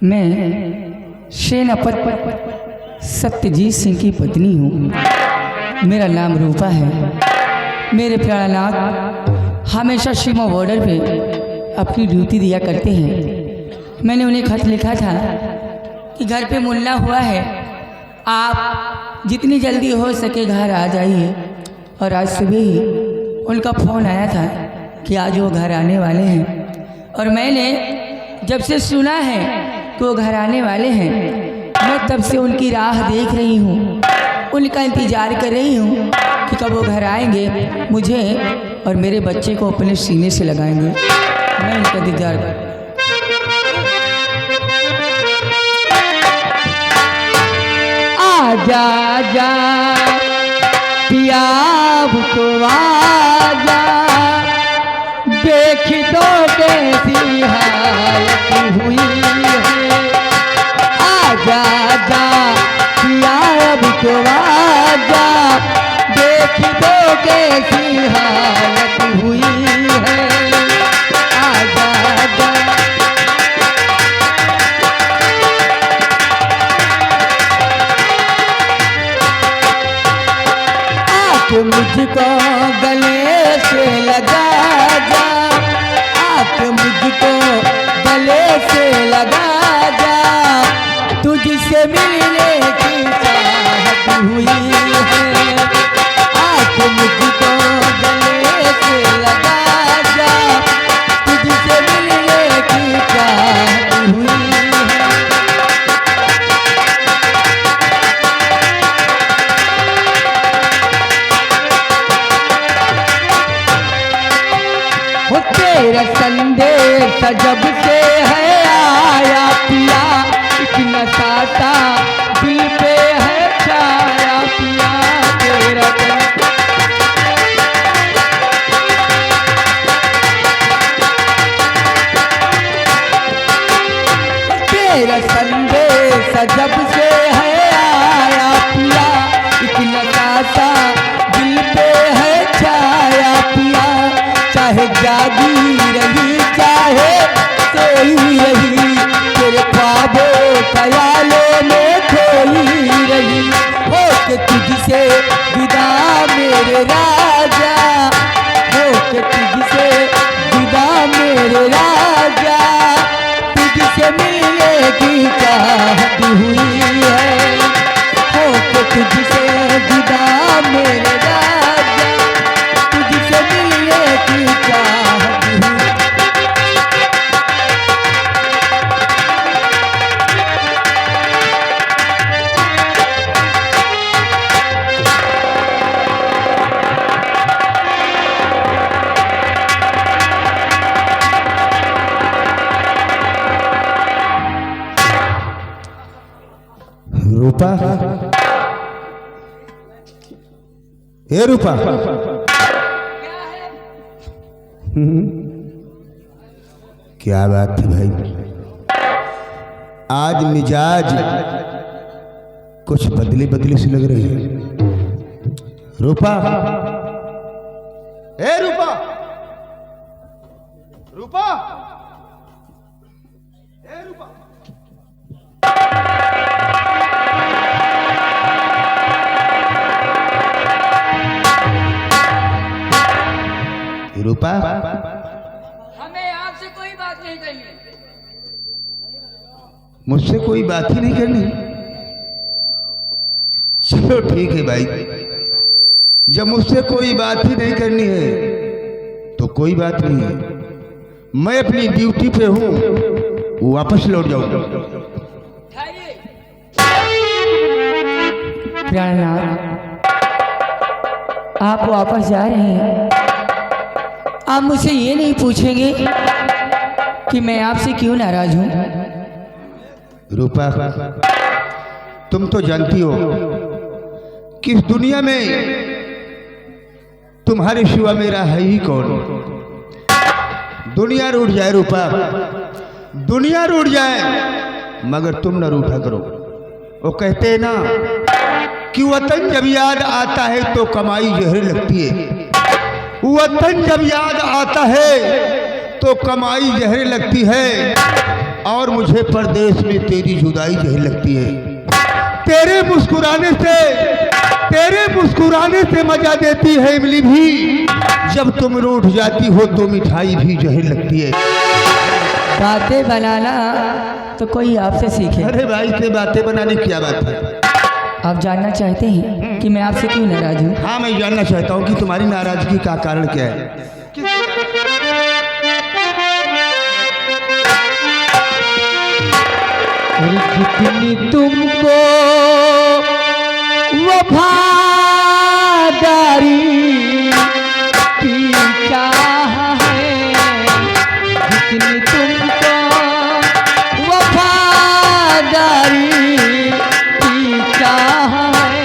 मैं सेनापति सत्यजीत सिंह की पत्नी हूँ। मेरा नाम रूपा है। मेरे प्राणनाथ हमेशा सीमा बॉर्डर पे अपनी ड्यूटी दिया करते हैं। मैंने उन्हें खत लिखा था कि घर पे मुल्ला हुआ है, आप जितनी जल्दी हो सके घर आ जाइए। और आज सुबह ही उनका फ़ोन आया था कि आज वो घर आने वाले हैं। और मैंने जब से सुना है कि वो घर आने वाले हैं, मैं तब से उनकी राह देख रही हूँ, उनका इंतज़ार कर रही हूँ कि कब वो घर आएंगे, मुझे और मेरे बच्चे को अपने सीने से लगाएंगे। मैं उनका इंतज़ार कर आजा आजा पिया तो आजा, देख दो कैसी हालत हुई है। आजा आजा पिया तो आजा, देख दो कैसी हालत हुई है। आजा आजा मुझको गले से लगा जा, आके मुझको गले से लगा जा, तुझसे मिलने की चाहत हुई है। आके मुझको गले से लगा जा, तुझसे मिलने की चाहत हुई है। तेरा संदेश जब से है आया पिया, इतना साता दिल पे है छाया पिया। तेरा संदेश जब से है आया पिया, इतना साता दिल पे है छाया पिया। चाहे जागी रही चाहे सोई रही, तेरे ख्वाबों ख्यालों में खोई रही। हो के तुझसे विदा मेरे राजा, हो के तुझसे विदा मेरे राजा, तुझसे मिलने की चाहत हुई है। हो के तुझसे विदा मेरे राजा, तुझसे मिलने की चाहत हुई। रूपा, ए रूपा, क्या बात थी भाई, आज मिजाज कुछ बदली बदली सी लग रही है। रूपा, ए रूपा, रूपा, ए रूपा। रूपा, हमें आपसे कोई बात नहीं करनी। मुझसे कोई बात ही नहीं करनी। चलो ठीक है भाई, जब मुझसे कोई बात ही नहीं करनी है तो कोई बात नहीं है। मैं अपनी ड्यूटी पे हूँ, वापस लौट जाऊंगा। प्राणनाथ, आप वापस जा रहे हैं, आप मुझसे ये नहीं पूछेंगे कि मैं आपसे क्यों नाराज हूं? रूपा, तुम तो जानती हो कि इस दुनिया में तुम्हारे सिवा मेरा है ही कौन। दुनिया रूठ जाए रूपा, दुनिया रूठ जाए, मगर तुम न रूठा करो। वो कहते हैं ना कि वतन जब याद आता है तो कमाई जहर लगती है। वतन जब याद आता है तो कमाई जहर लगती है। और मुझे परदेश में तेरी जुदाई जहर लगती है। तेरे मुस्कुराने से मजा देती है इमली भी, जब तुम रूठ जाती हो तो मिठाई भी जहर लगती है। बातें बनाना तो कोई आपसे सीखे। अरे भाई से बातें बनाने की क्या बात है? आप जानना चाहते हैं कि मैं आपसे क्यों नाराज हूँ? हाँ, मैं जानना चाहता हूँ कि तुम्हारी नाराजगी का कारण क्या है। जितनी तुमको वफादारी की चाह है, जितनी तुमको वफादारी की चाह है,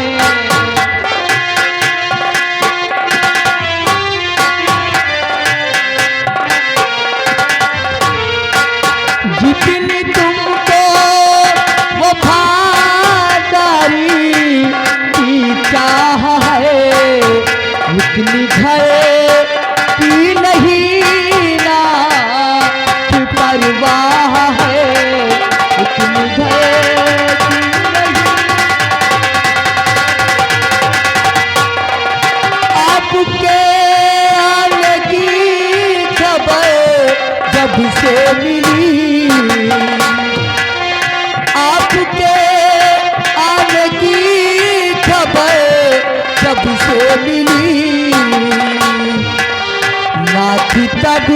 जितनी तुमको वफादारी की चाह है, उतनी घर की नहीं ना कि परवाह है, उतनी घर की नहीं। आपके आने की खबर जब से मिली, आपके आने की खबर जब से मिली, ना थी तब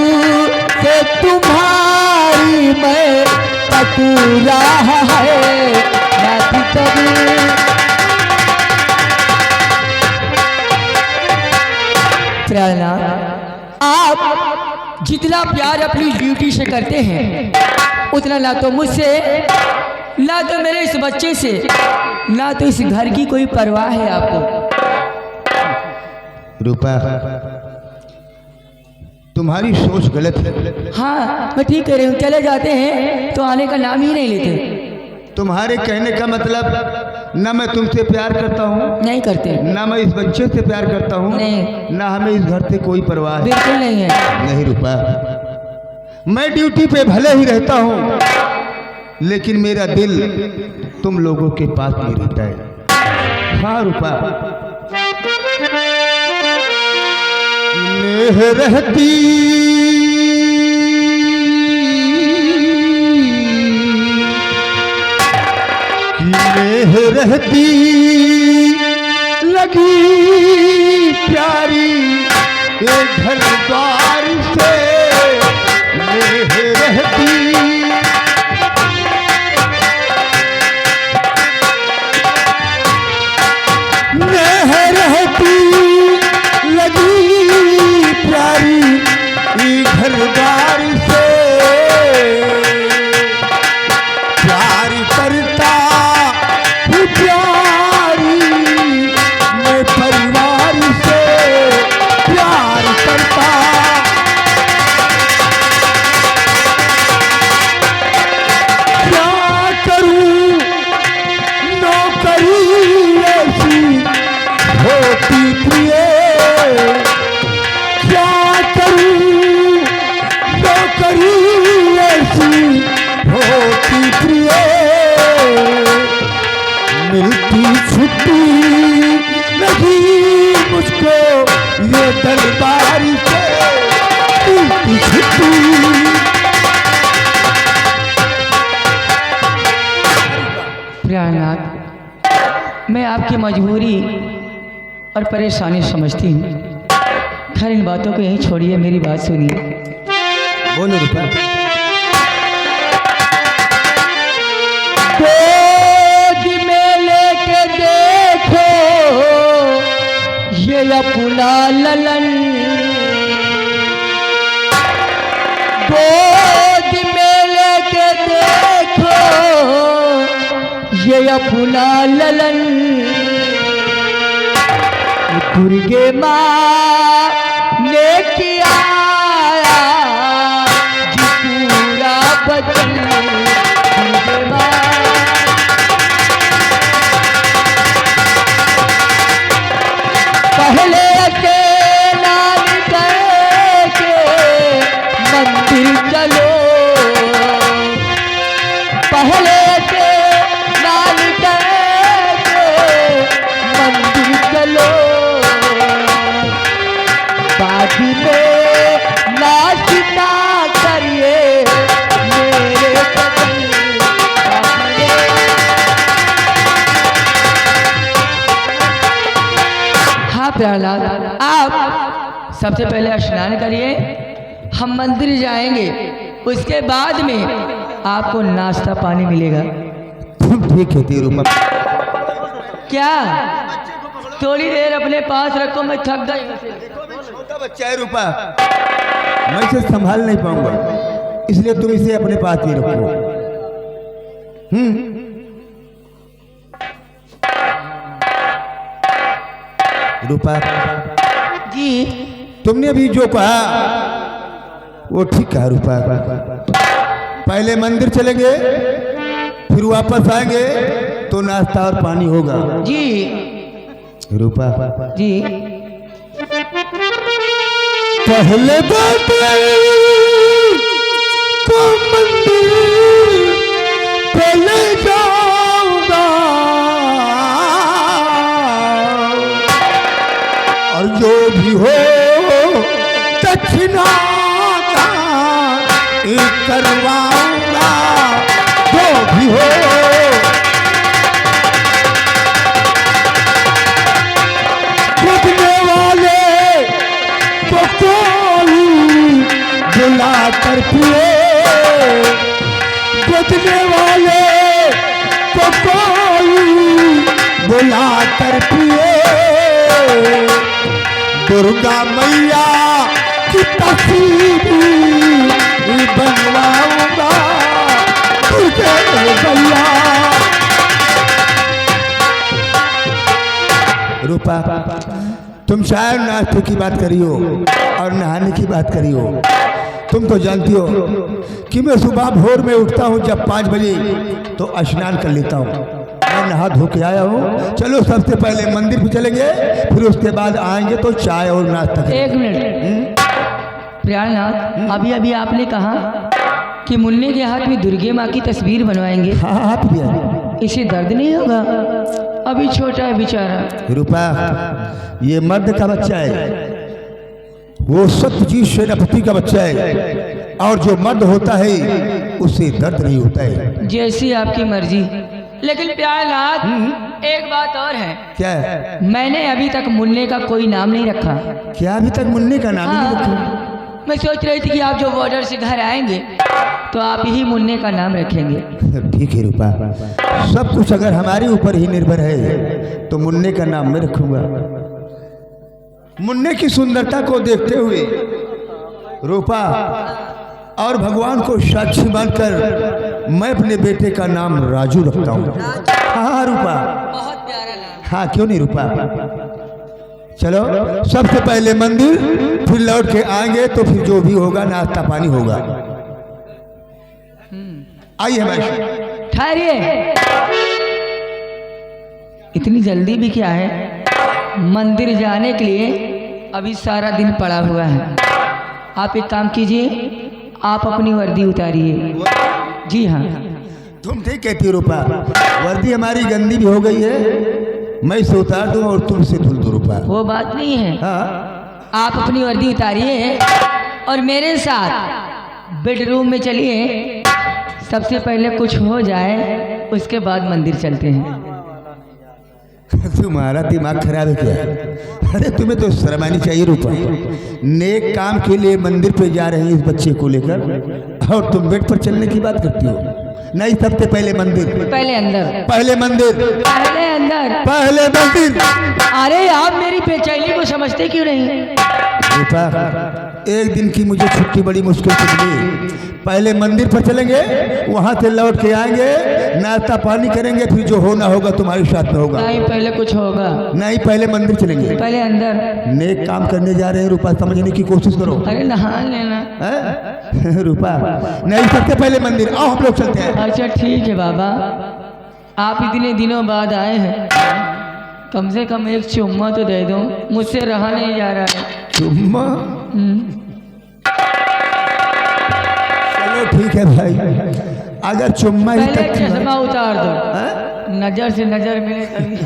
से तुम्हारी मैं पतूरा है, ना थी तब। प्यारनाथ, आप जितना प्यार अपनी ड्यूटी से करते हैं उतना ना तो मुझसे, ना तो मेरे इस बच्चे से, ना तो इस घर की कोई परवाह है आपको। रूपा, तुम्हारी सोच गलत है। हाँ, मैं ठीक कह रही हूँ। चले जाते हैं तो आने का नाम ही नहीं लेते। तुम्हारे कहने का मतलब, ना मैं तुमसे प्यार करता हूँ, नहीं करते। ना मैं इस बच्चे से प्यार करता हूँ, नहीं। ना हमें इस घर से कोई परवाह है। बिल्कुल नहीं है। नहीं रूपा, मैं ड्यूटी पे भले ही रहता हूँ, लेकिन मेरा दिल तुम लोगों के पास नहीं रहता है। हाँ रूपा, नेह रहती नेह रहती लगी प्यारी एक घर द्वार से, नेह रहती नेह रहती लगी प्यारी एक घर द्वार से, प्यार करता हूँ प्यारी मैं परिवार से, प्यार करता। क्या करूँ नौकरी ऐसी होती प्रिय, क्या करूँ नौकरी ऐसी होती प्रिय, मिलती छुट्टी नहीं मुझको ये दरबार से, मिलती छुट्टी। प्यारनाथ, मैं आपकी मजबूरी और परेशानी समझती हूँ। खैर इन बातों को यहीं छोड़िए, मेरी बात सुनिए। बोलो रूपा। गोद में लेके देखो ये अपना ललन, गोद में लेके देखो ये अपना ललन, दुर्गे माँ ने किया जी पूरा बचन, दुर्गे माँ पहले अकेला निकल के मंदिर चलो, पहले से नाल के मंदिर चलो, बाद में नाश्ता करिए मेरे कदम अपने। हाँ प्रहलाद, आप सबसे पहले स्नान करिए, हम मंदिर जाएंगे, उसके बाद में आपको नाश्ता पानी मिलेगा। तुम ठीक कहती हो रूपा। क्या थोड़ी देर अपने पास रखो, मैं थक गई। छोटा बच्चा है रूपा, मैं इसे संभाल नहीं पाऊंगा, इसलिए तुम इसे अपने पास ही रखो। रूपा जी, तुमने अभी जो कहा वो ठीक कहा रूपा। पहले मंदिर चलेंगे, फिर वापस आएंगे तो नाश्ता और पानी होगा। जी रूपा जी, पहले बात को मंदिर पहले जाऊंगा, और जो भी हो दक्षिणा का करवाऊंगा, जो भी हो। पूछने वाले को कोई बुला कर पिए, पूछने वाले को कोई बुला कर पिए, दुर्गा मैया की तस्वीर बनवाऊंगा तुझे भैया। रूपा, तुम शायद नाश्ते की बात करी हो और नहाने की बात करी हो। तुम तो जानती हो कि मैं सुबह भोर में उठता हूँ जब 5 बजे तो स्नान कर लेता हूँ, मैं नहा धो के आया हूँ। चलो सबसे पहले मंदिर भी चलेंगे, फिर उसके बाद आएंगे तो चाय और नाश्ता। एक मिनट प्यारनाथ, अभी अभी आपने कहा कि मुन्ने के हाथ में दुर्गे माँ की तस्वीर बनवाएंगे। हाँ हाथ भी है। इसे दर्द नहीं होगा? अभी छोटा है बेचारा। रूपा, ये मर्द का बच्चा है, वो सत्यजीत सेनापति का बच्चा है, और जो मर्द होता है उससे दर्द नहीं होता है। जैसी आपकी मर्जी। लेकिन प्यारनाथ, एक बात और है। क्या है? मैंने अभी तक मुन्ने का कोई नाम नहीं रखा। क्या अभी तक मुन्ने का नाम नहीं रखा? मैं सोच रही थी कि आप जो बॉर्डर से घर आएंगे तो आप ही मुन्ने का नाम रखेंगे। ठीक है रूपा, सब कुछ अगर हमारे ऊपर ही निर्भर है तो मुन्ने का नाम मैं रखूंगा। मुन्ने की सुंदरता को देखते हुए रूपा और भगवान को साक्षी मानकर मैं अपने बेटे का नाम राजू रखता हूँ। हाँ रूपा, बहुत प्यारा नाम। हाँ क्यों नहीं रूपा। चलो सबसे पहले मंदिर, फिर लौट के आएंगे तो फिर जो भी होगा नाश्ता पानी होगा। आइए हमारे। ठहरिए, इतनी जल्दी भी क्या है? मंदिर जाने के लिए अभी सारा दिन पड़ा हुआ है। आप एक काम कीजिए, आप अपनी वर्दी उतारिए। जी हाँ। तुम ठीक कहती हो रूपा, वर्दी हमारी गंदी भी हो गई है, मैं इसे उतार दूं और तुम से धुल दो रूपा। वो बात नहीं है। हाँ, आप अपनी वर्दी उतारिए और मेरे साथ बेडरूम में चलिए। सबसे पहले कुछ हो जाए, उसके बाद मंदिर चलते हैं। तुम्हारा दिमाग खराब है क्या? अरे तुम्हें तो शर्म आनी चाहिए रूपा। नेक काम के लिए मंदिर पे जा रहे हैं इस बच्चे को लेकर, और तुम बेड पर चलने की बात करती हो। नहीं, सबसे पहले मंदिर, पहले अंदर, पहले मंदिर, पहले अंदर, पहले मंदिर। अरे आप मेरी बेचैनी को समझते क्यों नहीं? रूपा, एक दिन की मुझे छुट्टी बड़ी मुश्किल से मिली। पहले मंदिर पर चलेंगे, वहां से लौट के आएंगे, नाश्ता पानी करेंगे, फिर जो होना होगा तुम्हारे साथ में होगा। नहीं, पहले कुछ होगा। नहीं, पहले मंदिर चलेंगे, पहले अंदर। नेक काम करने जा रहे हैं रूपा, समझने की कोशिश करो। अरे नहा लेना है? रूपा, नहीं, सबसे पहले मंदिर। आओ हम लोग चलते हैं। अच्छा ठीक है बाबा, आप इतने दिनों बाद आए हैं, कम से कम एक चुम्मा तो दे दो, मुझसे रहा नहीं जा रहा है। चुम्मा? चलो ठीक है भाई, अगर चुम्मा ही पहले तक चश्मा उतार दो, हाँ? नजर से नजर मिले तभी।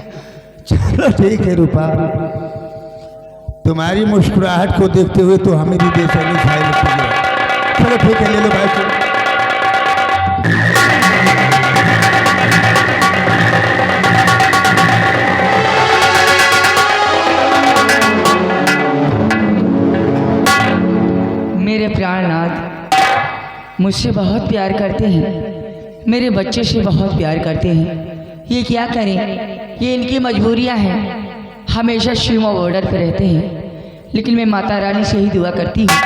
चलो ठीक है रूपा, तुम्हारी मुस्कुराहट को देखते हुए तो हमें भी बेचैनी खाए लगती है। चलो ठीक है, ले लो भाई। मेरे प्राणनाथ मुझसे बहुत प्यार करते हैं, मेरे बच्चे से बहुत प्यार करते हैं। ये क्या करें, ये इनकी मजबूरियां हैं। हमेशा सीमा बॉर्डर पर रहते हैं, लेकिन मैं माता रानी से ही दुआ करती हूँ,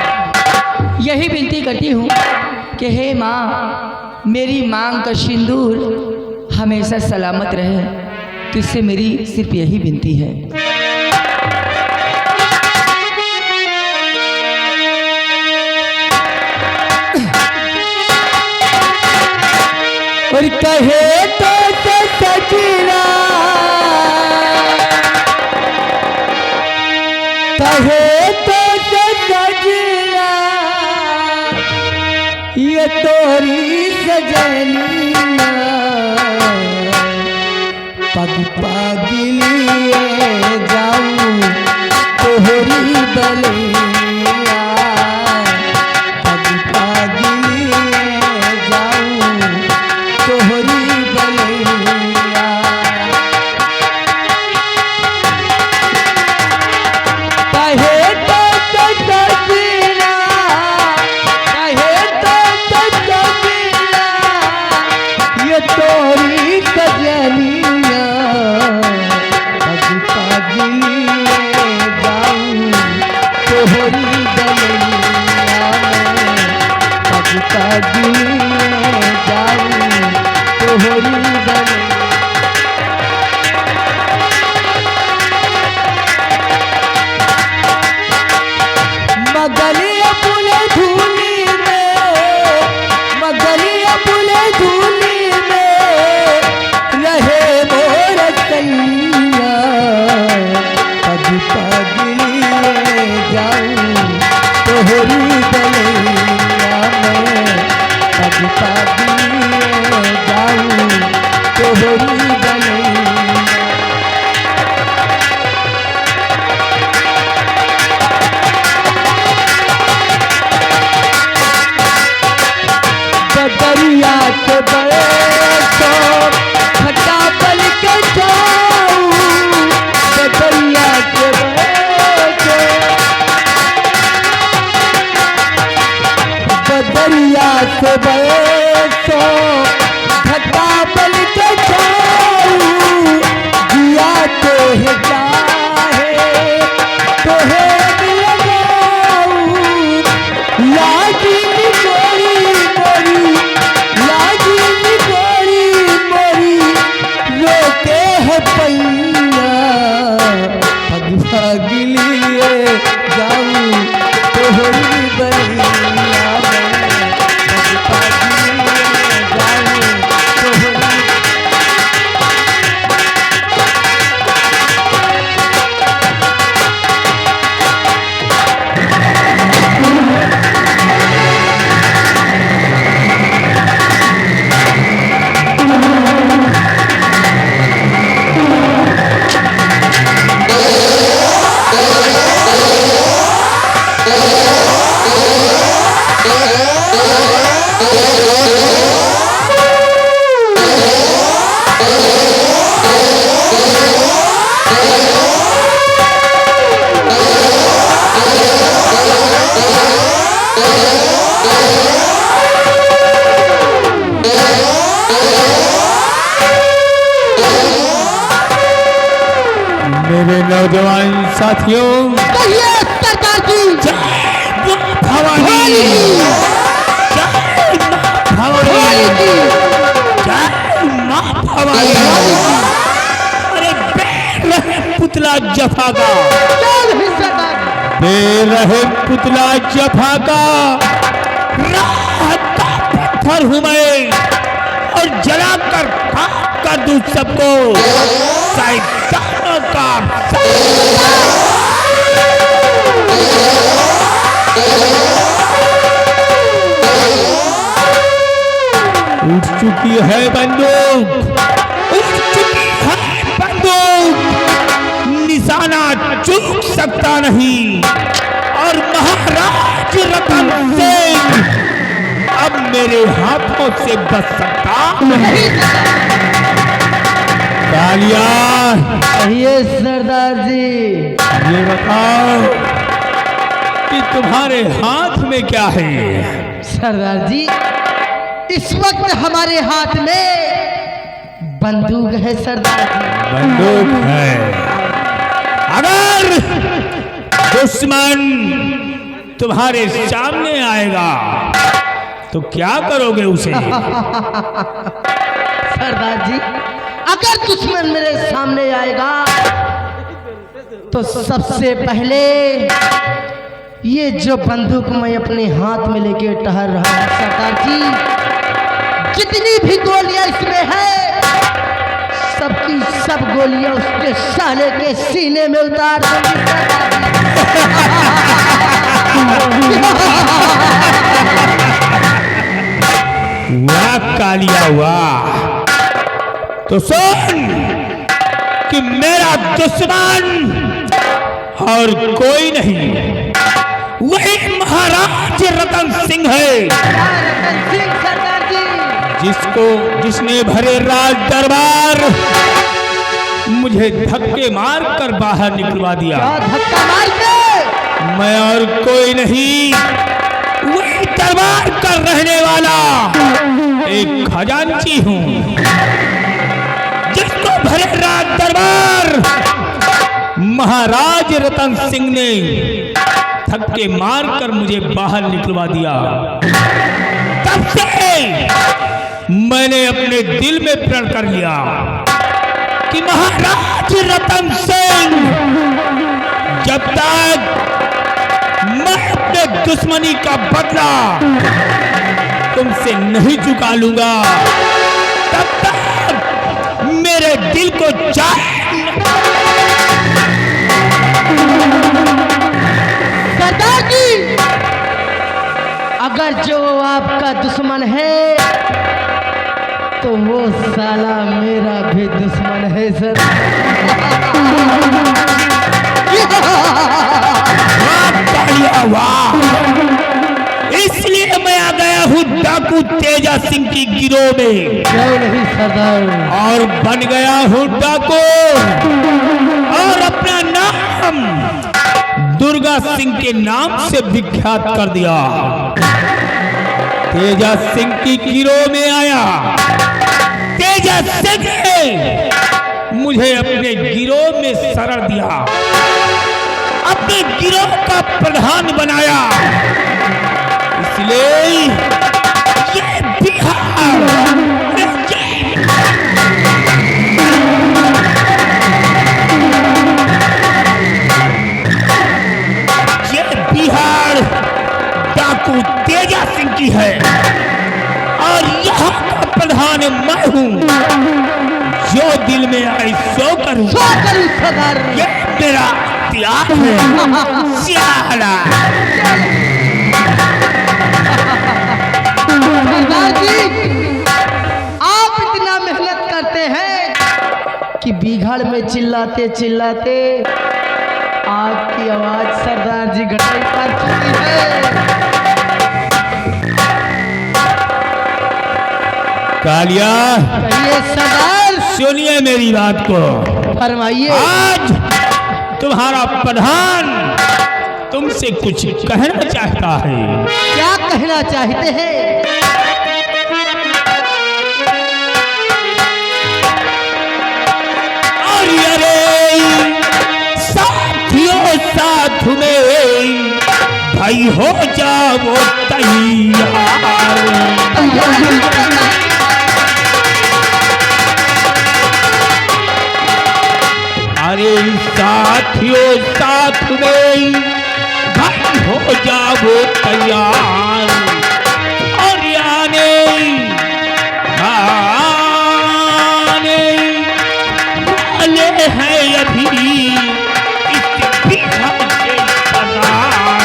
यही विनती करती हूँ कि हे माँ, मेरी मांग का सिंदूर हमेशा सलामत रहे। तुझसे मेरी सिर्फ यही विनती है। और कहे तो सजना, कहे तो सजना, ये तोरी सजनिया पग पगलिए जाऊं तोहरी बलिया, पग पगलिए जाऊं तोहरी बलिया। कहे तो सजना, कहे तो सजना, ये तोरी सजनिया पग पगलिए जाऊं तोहरी बलिया, पग पगलिए जाऊं तोहरी बलिया। मगलिया पुले धूली में, मगलिया पुले धूली में रहे मोर कैया, पग पगलिए जाऊं तोहरी बलिया में, पग पगलिए जाऊं तोहरी बलिया। बदरिया के बरसो खटा बल के जाऊं, बदरिया के बरसो, बदरिया के बरसो खटा बल के जाऊं, जिया तो है चाहे तो है लगाऊं, लागी गोरी मोरी, लागी गोरी मोरी रोके है पैया, पग पगलिए जाऊं तोहरी बलिया में, पग पगलिए जाऊं तोहरी। मेरे नौजवान साथियों, सरकार की भवानी, भवानी, माँ भवानी। अरे बेरहे पुतला जफा का, बेरहे पुतला जफा का, राहत का पत्थर हूँ मैं, और जलाकर खाक कर दूं सबको, शैतानों का। उठ चुकी है बंदूक, उठ चुकी है बंदूक, निशाना चूक सकता नहीं और महाराज रतन सिंह अब मेरे हाथों से बच सकता नहीं। कालिया, कहिए सरदार जी। ये बताओ कि तुम्हारे हाथ में क्या है? सरदार जी, इस वक्त हमारे हाथ में बंदूक है सरदार जी। बंदूक है। अगर दुश्मन तुम्हारे सामने आएगा तो क्या करोगे उसे? सरदार जी, अगर दुश्मन मेरे सामने आएगा तो सबसे पहले ये जो बंदूक मैं अपने हाथ में लेके टहल रहा हूँ सरदार जी, जितनी भी गोलियां इसमें है सबकी सब गोलियां उसके साले के सीने में उतार दूंगी वाह कालिया वाह। तो सुन कि मेरा दुश्मन और कोई नहीं, वही महाराज रतन सिंह है, रतन सिंह सरदार जी, जिसने भरे राज दरबार मुझे धक्के मार कर बाहर निकलवा दिया। धक्का मार के? मैं और कोई नहीं, वही दरबार का रहने वाला एक खजांची हूँ, जिसको भरे राज दरबार महाराज रतन सिंह ने धक्के मारकर मुझे बाहर निकलवा दिया। तब से मैंने अपने दिल में प्रण कर लिया कि महाराज रतन सिंह जब तक मैं अपने दुश्मनी का बदला तुमसे नहीं चुका लूंगा, तब तक मेरे दिल को सरदार जी, अगर जो आपका दुश्मन है तो वो साला मेरा भी दुश्मन है सर। वाह, इसलिए मैं आ गया हूँ डाकू तेजा सिंह की गिरोह में। क्यों नहीं सरदार? और बन गया हूँ डाकू और अपना नाम दुर्गा सिंह के नाम से विख्यात कर दिया। तेजा सिंह की गिरोह में आया, तेजा सिंह ने मुझे अपने गिरोह में शरण दिया, अपने गिरोह का प्रधान बनाया। इसलिए ये बिहार, ये बिहार डाकू तेजा सिंह की है और यहाँ का प्रधान मैं हूँ। जो दिल में आई सो करूँ सरदार। ये मेरा इख्तियार है। सियाला सरदार जी, आप इतना मेहनत करते हैं कि बिघड़ में चिल्लाते चिल्लाते आपकी आवाज सरदार जी घटाई कर चुकी है। कालिया, कहिए सरदार। सुनिए मेरी बात को। फरमाइए। आज तुम्हारा प्रधान तुमसे कुछ कहना चाहता है। क्या कहना चाहते हैं? अरे साथियों साथ में भाई हो जाओ तैयार। अरे साथियों साथ में भाई हो जाओ तैयार। और आने वाले हैं अभी इस बिहार के सरदार।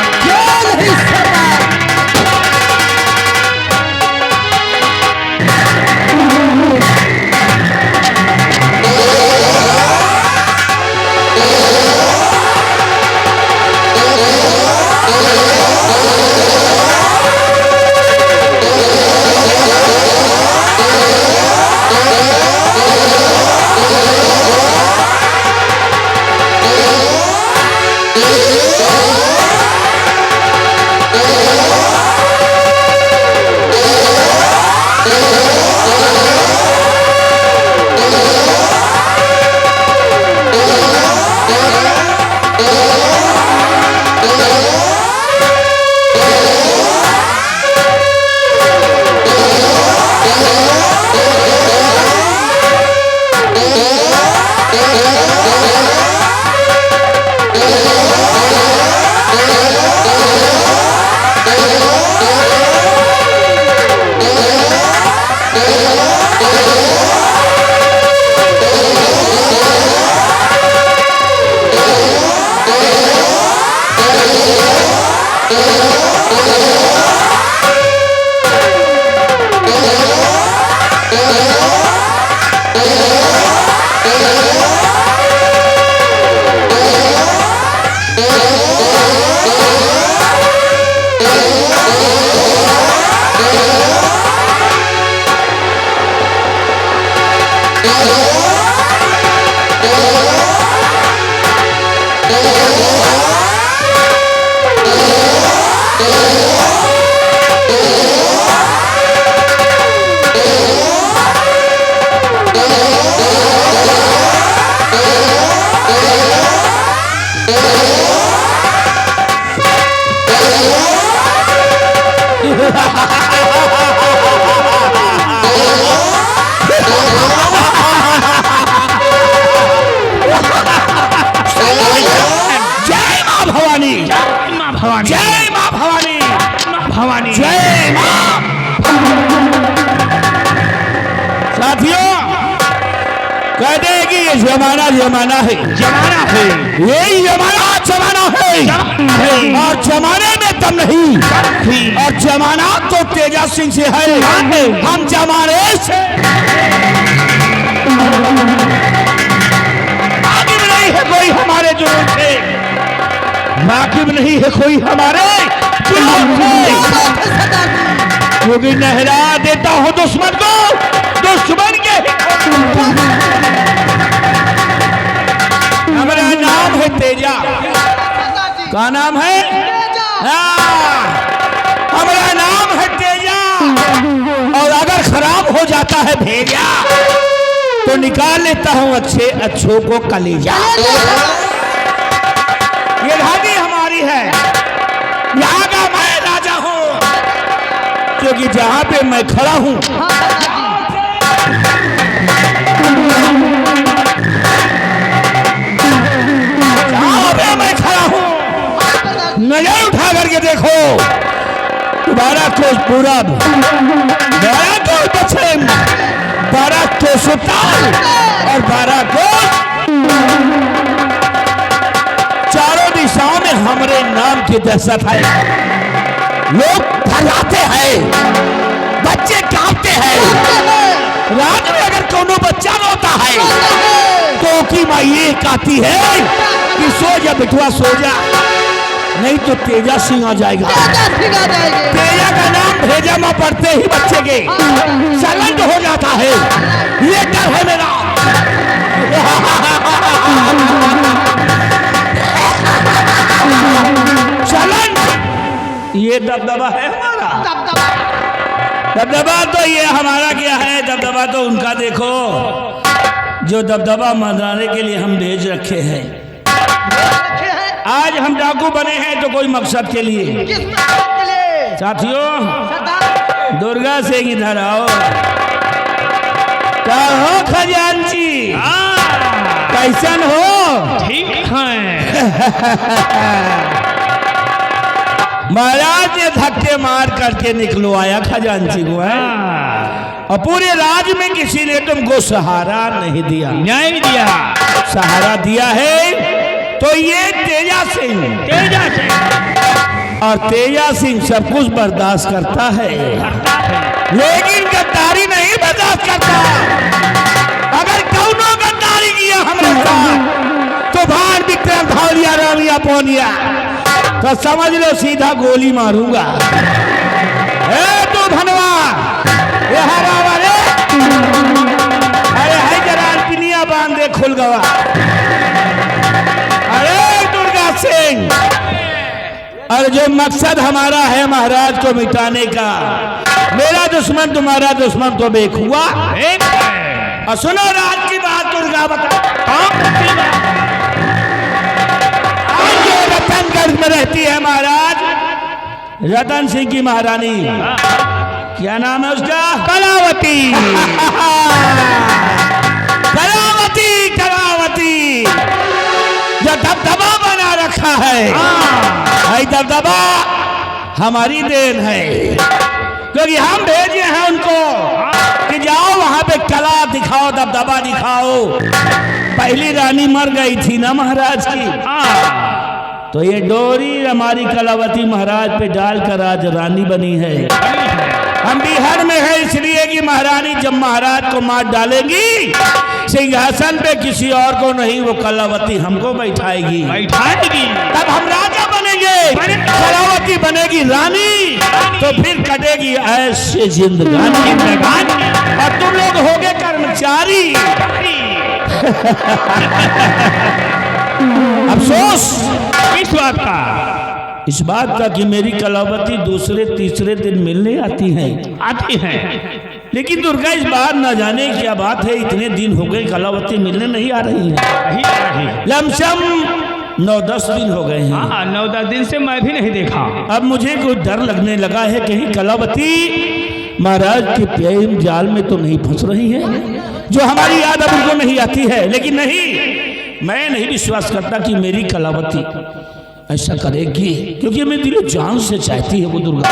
कह दे कि ये जमाना जमाना है, जमाना है, यही जमाना है और जमाने में दम नहीं, और जमाना तो तेजा सिंह से है, हम जमाने से वाकिफ नहीं है कोई हमारे जुनून से, वाकिफ नहीं है कोई हमारे जुनून से, क्योंकि नहला देता हूं दुश्मन को, दुश्मन के हमारा नाम है तेजा। का नाम है? हमारा नाम है तेजा, और अगर खराब हो जाता है भेजा तो निकाल लेता हूं अच्छे अच्छों को कलेजा। ये रानी हमारी है, यहाँ का मैं राजा हूं, क्योंकि जहां पे मैं खड़ा हूं नजर उठा करके देखो, 12 कोस पूरब, 12 कोस पश्चिम, 12 कोस उत्तर और 12 कोस चारों दिशाओं में हमारे नाम की दहशत है। लोग फैलाते हैं, बच्चे कांपते हैं, रात में अगर कोनो बच्चा रोता है तो की माँ ये कहती है कि सो जा बिटुआ सो जा, नहीं तो तेजा सिंह आ जाएगा। तेजा का नाम भेजा में पढ़ते ही बच्चे के सलंट हो जाता है, ये डर है मेरा। सलंट ये दबदबा है हमारा, दबदबा तो ये हमारा क्या है, दबदबा तो उनका देखो जो दबदबा मनाने के लिए हम भेज रखे हैं। आज हम डाकू बने हैं तो कोई मकसद के लिए। किस मकसद के लिए? साथियों दुर्गा सिंह इधर आओ। क्या हो खजांची, कैसन हो? ठीक है। महाराज ने धक्के मार करके निकलवाया खजांची को है, और पूरे राज्य में किसी ने तुमको सहारा नहीं दिया। नहीं दिया, सहारा दिया है तो ये तेजा सिंह, तेजा सिंह, और तेजा सिंह सब कुछ बर्दाश्त करता है, लेकिन गद्दारी नहीं बर्दाश्त करता। अगर कौनो गद्दारी किया हमारे साथ तो भान विक्रम धौलिया रामिया पोनिया तो समझ लो सीधा गोली मारूंगा। ए तू धनवा, ये हरा वाले, अरे है जरा पिनिया बांध दे खुल गवा। अरे दुर्गा सिंह, और जो मकसद हमारा है महाराज को मिटाने का, मेरा दुश्मन तुम्हारा दुश्मन तो बेक हुआ। और सुनो राज की बात, दुर्गा बता, आज जो रतनगढ़ में रहती है महाराज, रतन सिंह की महारानी, क्या नाम है उसका? कलावती। कलावती, कलावती जो दबदबा बना रखा है, दबदबा हमारी देन है, क्योंकि हम भेजे हैं उनको कि जाओ वहां पे कला दिखाओ, दबदबा दिखाओ। पहली रानी मर गई थी ना महाराज की, तो ये डोरी हमारी कलावती महाराज पे डालकर आज रानी बनी है। हम बिहार में है इसलिए कि महारानी जब महाराज को मार डालेगी सिंहासन पे किसी और को नहीं, वो कलावती हमको बैठाएगी, तब हम राजा बनेंगे, कलावती बनेगी रानी, तो फिर कटेगी ऐसे जिंदगानी, और तुम लोग होगे कर्मचारी। अफसोस किस बात का? इस बात का कि मेरी कलावती दूसरे तीसरे दिन मिलने आती हैं, लेकिन दुर्गा इस बार न जाने क्या बात है, इतने दिन हो गए कलावती मिलने नहीं आ रही है। लमसम 9-10 दिन हो गए हैं। हाँ, 9-10 दिन से मैं भी नहीं देखा। अब मुझे कुछ डर लगने लगा है, कहीं कलावती महाराज के प्रेम जाल में तो नहीं फंस रही है, जो हमारी याद अब उनको नहीं आती है। लेकिन नहीं, मैं नहीं विश्वास करता कि मेरी कलावती ऐसा करेगी, क्योंकि मैं दिलो जान से चाहती है वो दुर्गा,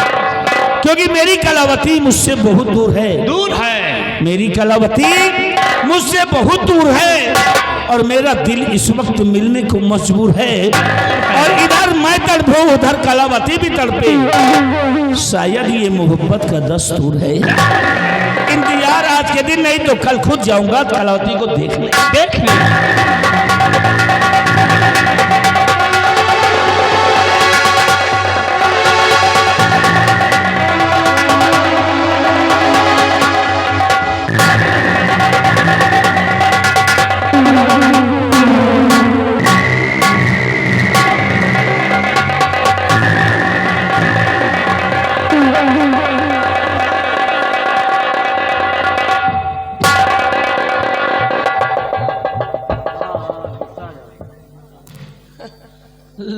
क्योंकि मेरी कलावती मुझसे बहुत दूर है। दूर है, मेरी कलावती मुझसे बहुत दूर है और मेरा दिल इस वक्त मिलने को मजबूर है। और इधर मैं तड़पू उधर कलावती भी तड़पे। शायद ये मोहब्बत का दस्तूर है। इंतजार आज के दिन नहीं तो कल खुद जाऊंगा कलावती को देखने। देख ले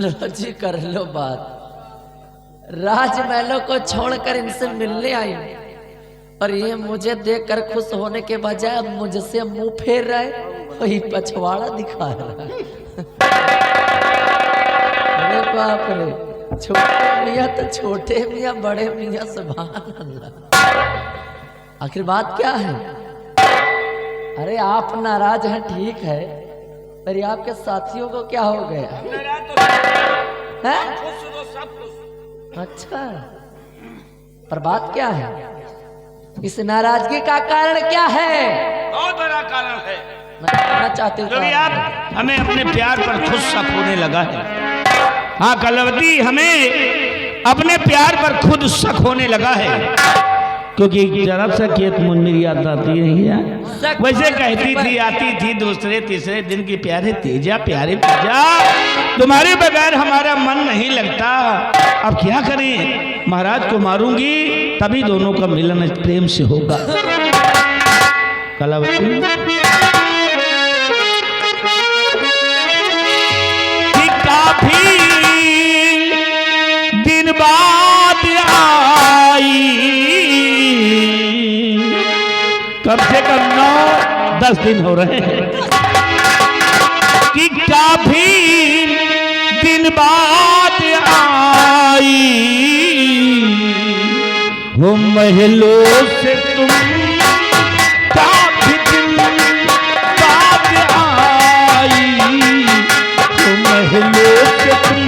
लो जी कर लो बात। राजमहलों को छोड़कर इनसे मिलने आई और ये मुझे देखकर खुश होने के बजाय अब मुझसे मुंह फेर रहा है, वही पछवाड़ा दिखा रहा है। अरे बाप रे, छोटे मियाँ तो छोटे मियाँ, बड़े मियाँ सुभान अल्लाह। आखिर बात क्या है? अरे आप नाराज हैं ठीक है, पर आपके साथियों को क्या हो गया है? अच्छा, पर बात क्या है? इस नाराजगी का कारण क्या है? बहुत बड़ा कारण है। मैं जानना चाहती हूँ। क्योंकि आप हमें अपने प्यार पर खुद शक होने लगा है। हाँ कलावती, हमें अपने प्यार पर खुद शक होने लगा है। क्योंकि जरा सा खेत मुझ मेरी याद आती है। वैसे कहती थी आती थी दूसरे तीसरे दिन की प्यारे तेजा, प्यारे तेजा, तुम्हारे बगैर हमारा मन नहीं लगता। अब क्या करें, महाराज को मारूंगी तभी दोनों का मिलन प्रेम से होगा। कलावती काफी दिन बाद आई, कम से कम 9-10 दिन हो रहे हैं कि काफी दिन बाद आई। वो महलों से तुम काफी दिन बाद आई, वो महलों से तुम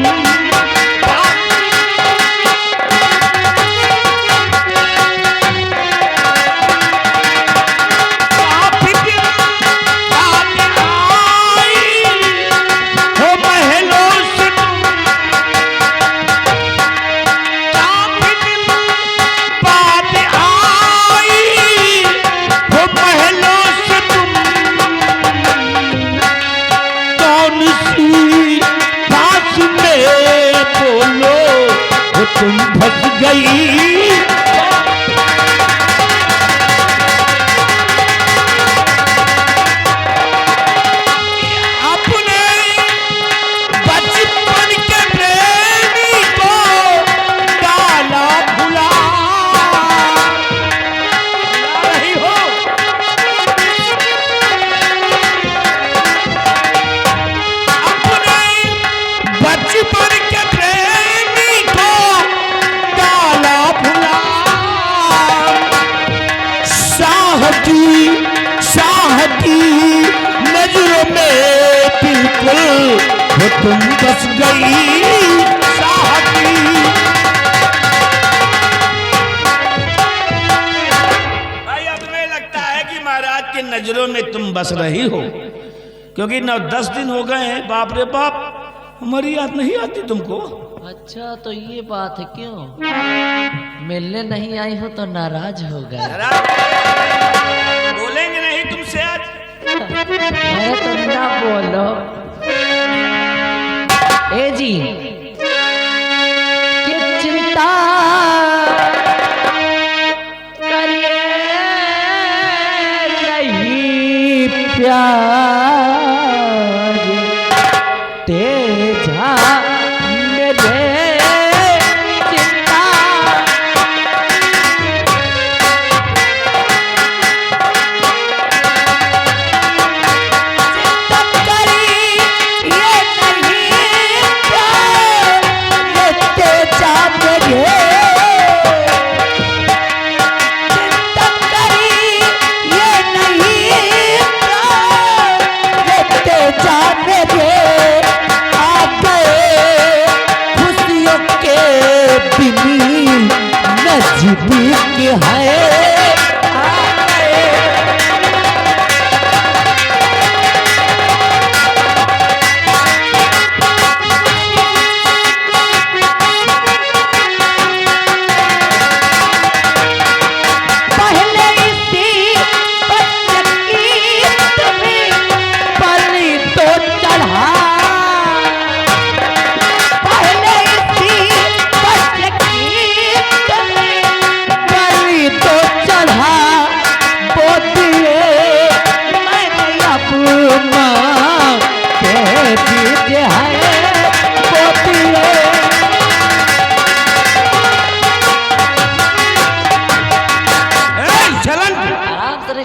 तुम फंस गई। अपने बचपन के प्रेमी को डाला भुला रही हो। अपने बचपन के प्रेमी को डाला भुला। साहती नजरों में बिल्कुल वो तुम बस गई। साहती भाई, अब तुम्हें लगता है कि महाराज की नजरों में तुम बस रही हो, क्योंकि 9-10 दिन हो गए हैं। बाप रे बाप, हमारी याद नहीं आती तुमको। अच्छा तो ये बात है, क्यों मिलने नहीं आई हो तो नाराज हो गए? बोलेंगे नहीं तुमसे आज। अरे तुम ना बोलो। ए जी कि चिंता करिए नहीं प्यार तेजा मेरे चिंता। चिंता करी ये नहीं प्यार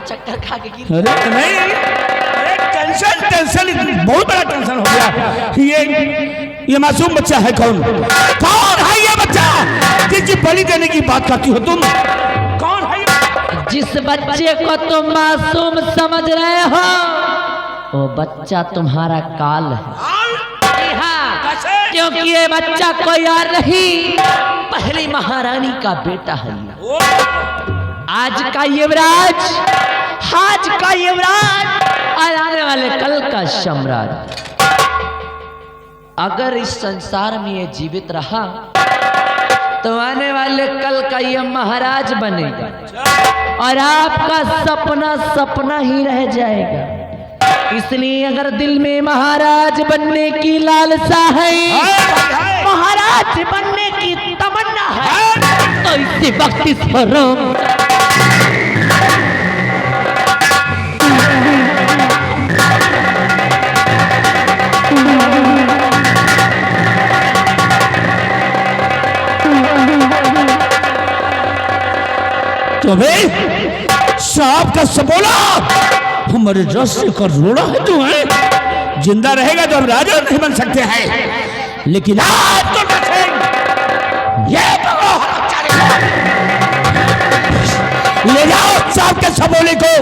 चक्कर खा के गिर अरे नहीं, अरे टेंशन बहुत बड़ा टेंशन हो गया। ये मासूम बच्चा है कौन है ये बच्चा जिसकी बलि देने की बात करती हो तुम? कौन है ये? जिस बच्चे को तुम मासूम समझ रहे हो वो बच्चा तुम्हारा काल है। हाँ, क्योंकि ये बच्चा कोई और नहीं, पहली महारानी का बेटा है। आज का युवराज, आज का युवराज और आने वाले कल का सम्राट। अगर इस संसार में ये जीवित रहा तो आने वाले कल का ये महाराज बनेगा और आपका सपना सपना ही रह जाएगा। इसलिए अगर दिल में महाराज बनने की लालसा है, महाराज बनने की तमन्ना है, तो इसी वक्त इस फर्म तो भाई सांप का सबोला हमारे रस्ते का रोड़ा है तू है। जिंदा रहेगा तो हम राजा नहीं बन सकते हैं, लेकिन आज तो ये ले जाओ सांप के सबोले को,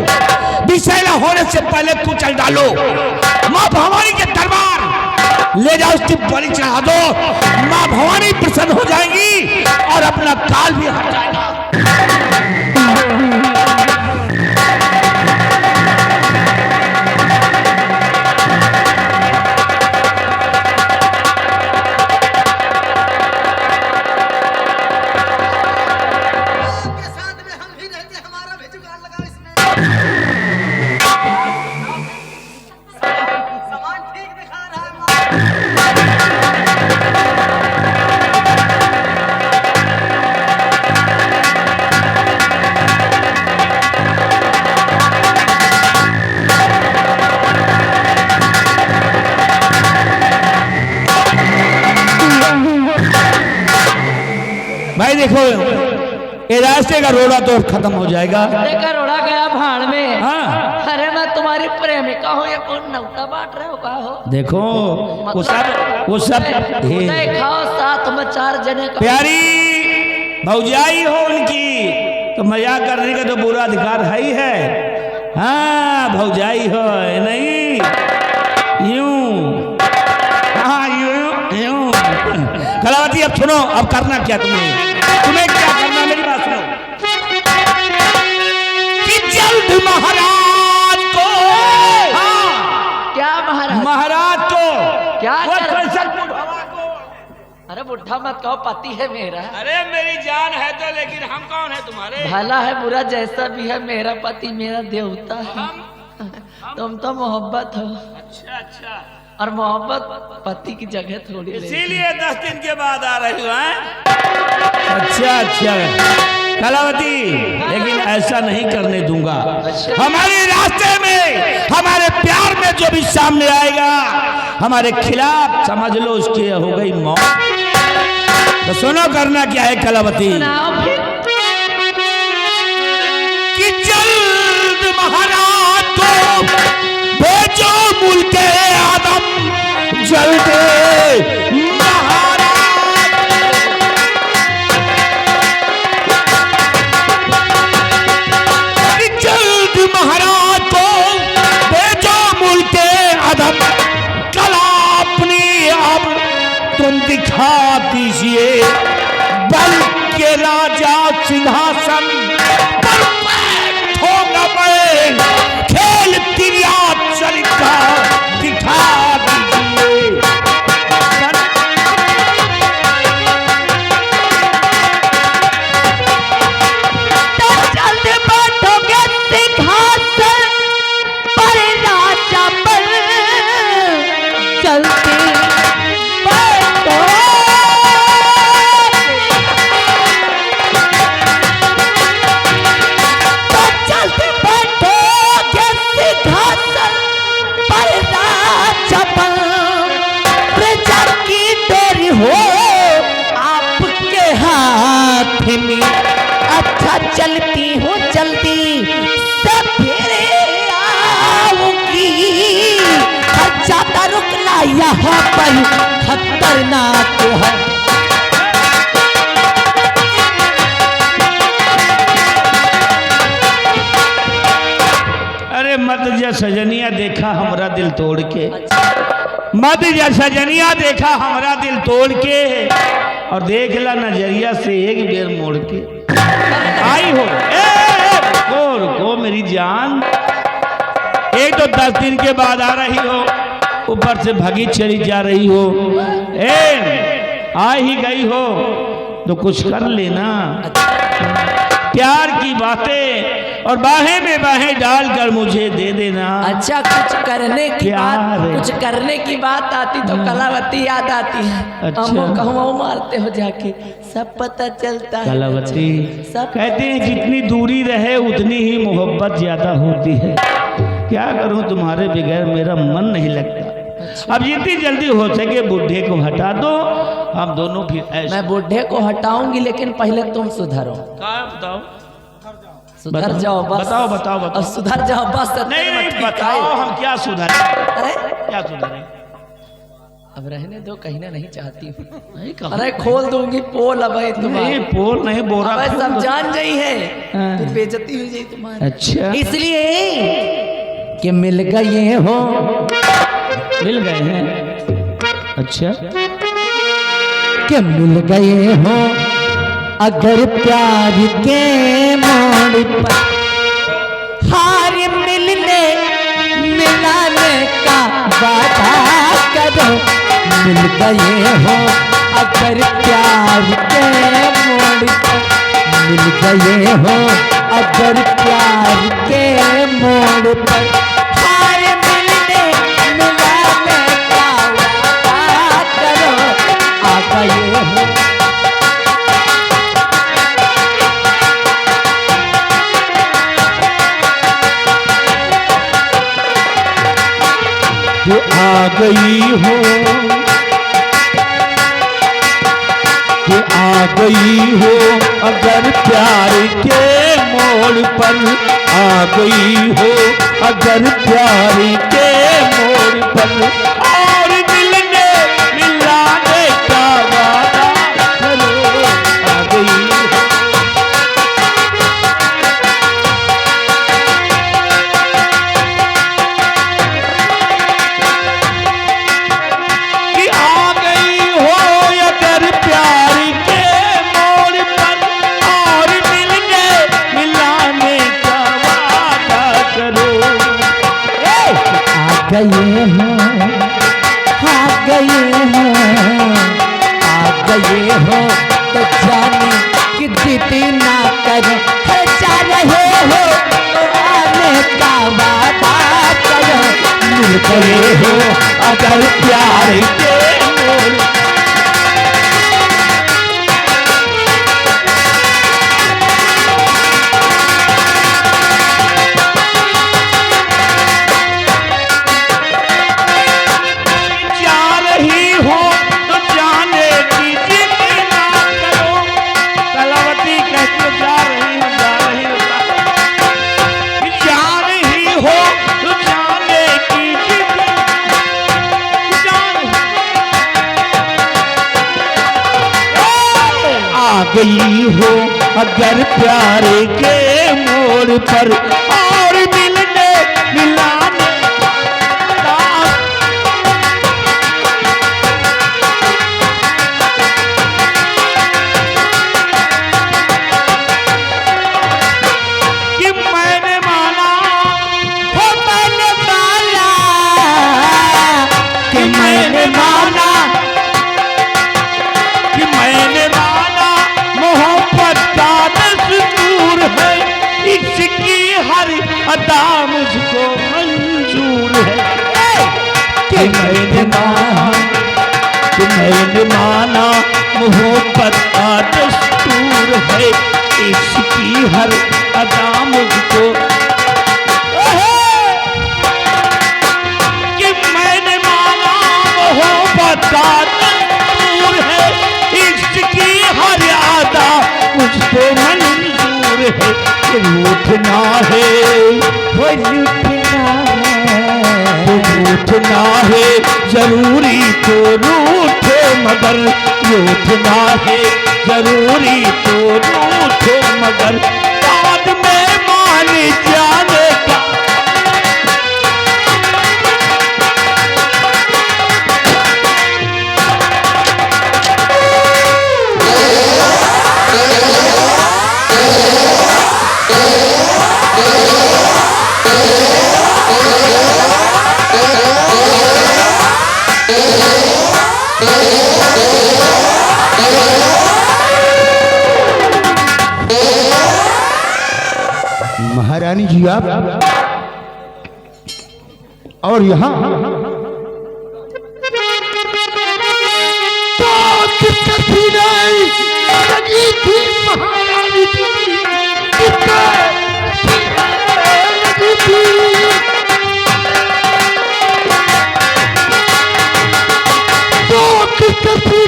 विषैला होने से पहले कुचल डालो। माँ भवानी के दरबार ले जाओ, उसकी बलि चढ़ा दो। माँ भवानी प्रसन्न हो जाएंगी और अपना काल भी हट जाएगा। भाई देखो ये रास्ते का रोड़ा तो खत्म हो जाएगा। देखा रोड़ा गया भाड़ में। हाँ। अरे मैं तुम्हारी प्रेमिका हूँ, ये कौन नौता बांट रहे हो का हो? देखो वो सब खाओ साथ में 4 जने का। प्यारी भौजाई हो उनकी तो मजाक करने का तो बुरा अधिकार है ही है। हाँ भौजाई हो नहीं यूं, हाँ यूं। कलावती अब सुनो, अब करना क्या तुम्हें क्या करना, मेरी बात सुनो कि जल्द महाराज को, हाँ क्या महाराज को क्या को? अरे बुढ़ा मत कहो, पति है मेरा। अरे मेरी जान है तो, लेकिन हम कौन है तुम्हारे? भला है बुरा जैसा भी है, मेरा पति मेरा देवता है। तुम तो मोहब्बत हो। अच्छा और मोहब्बत पति की जगह थोड़ी, इसीलिए 10 दिन के बाद आ रही हूँ। अच्छा कलावती, लेकिन ऐसा नहीं करने दूंगा। हमारे रास्ते में, हमारे प्यार में जो भी सामने आएगा हमारे खिलाफ, समझ लो उसकी हो गई मौत। तो सुनो करना क्या है कलावती कि जल्द महाराज को भेजो मुल्के आदम, जल्द महाराज को भेजो मुल्के आदम। कला अपनी अब तुम दिखा दीजिए, बल के राजा सिंहासन चलती हूँ जल्दी सवेरे आऊंगी, ज्यादा रुकना यहाँ पर खतरनाक है। अरे मत जा सजनिया देखा हमरा दिल तोड़ के, मत जा सजनिया देखा हमरा दिल तोड़ के, और देख ला नजरिया से एक बेर मोड़ के आई हो। रुको मेरी जान, एक तो 10 दिन के बाद आ रही हो, ऊपर से भागी चली जा रही हो। आ ही गई हो तो कुछ कर लेना। प्यार की बातें और बाहें में बाहें डालकर मुझे दे देना। अच्छा कुछ करने की बात, कुछ करने की बात आती तो कलावती याद आती है। अच्छा। हम कहूँ मारते हो जाके सब पता चलता है। कलावती सब कहते हैं जितनी दूरी रहे उतनी ही मोहब्बत ज्यादा होती है। क्या करूं तुम्हारे बगैर मेरा मन नहीं लगता। अब जितनी जल्दी हो सके बुढ़े को हटा दो, हम दोनों फिर ऐसे। मैं बुढ़े को हटाऊंगी लेकिन पहले तुम सुधरो। बताओ सुधर जाओ बस। बताओ बताओ अब बताओ। सुधर जाओ बस। नहीं नहीं बताओ हम क्या सुधरे, अरे क्या सुधरे। अब रहने दो, कहना नहीं चाहती हूँ। नहीं कहा। अरे खोल दूंगी पोल अब नहीं तुम्हारी। पोल नहीं बोरा अब खोल सब दो। जान गई है, हाँ। फिर बेइज्जती हो जाए तुम्हारी। अच्छा इसलिए कि मिल गए हो, मिल गए हैं। अच्छा कि मिल गए हो अगर प्यार के मोड़ पर, हार मिलने मिलाने का वादा करो। मिल गए हो अगर प्यार के मोड़ पर, मिल गए हो अगर प्यार के मोड़ पर, हार मिलने मिलाने का वादा करो। आ गए हो जो आ गई हो, जो आ गई हो अगर प्यार के मोड़ पर, आ गई हो अगर प्यार के मोड़ पर, और मिलने मिलाने का वादा करो। आ गई हो कि आ गई हो अगर प्यार के मोड़ पर, और मिलने मिलाने का वादा करो। आ गए हो, आ गए हो, आ गए हो तो जाने कि जिद ना करो। जा रहे हो तो आने का वादा करो। मिल गए हो अगर प्यार के मोड़, जा रही हो तो जाने की जिद ना करो। कलावती कहती हो जा रही हो, जा रही हो, जा रही हो तो जाने की जिद, आ गई हो अगर प्यार के मोड़ पर, और मिलने मिलाने का कि मैंने माना हो, मैंने माना कि मैंने माना, कि मैंने माना मोहब्बत का दस्तूर है, इसकी हर अदा मुझको मंजूर है। कि मैंने माना, कि मैंने माना मोहब्बत का दस्तूर है, इसकी हर अदा मुझको, कि मैंने माना मोहब्बत का दस्तूर है, इसकी हर अदा मुझको मंजूर है। रूठना है, वो लूटना है, तो रूठना है जरूरी तो रूठो, मगर रूठना है जरूरी तो रूठो, मगर बाद में मान जाने का। महारानी जी आप और यहाँ लगी थी महारानी की, लगी थी। तो किसकी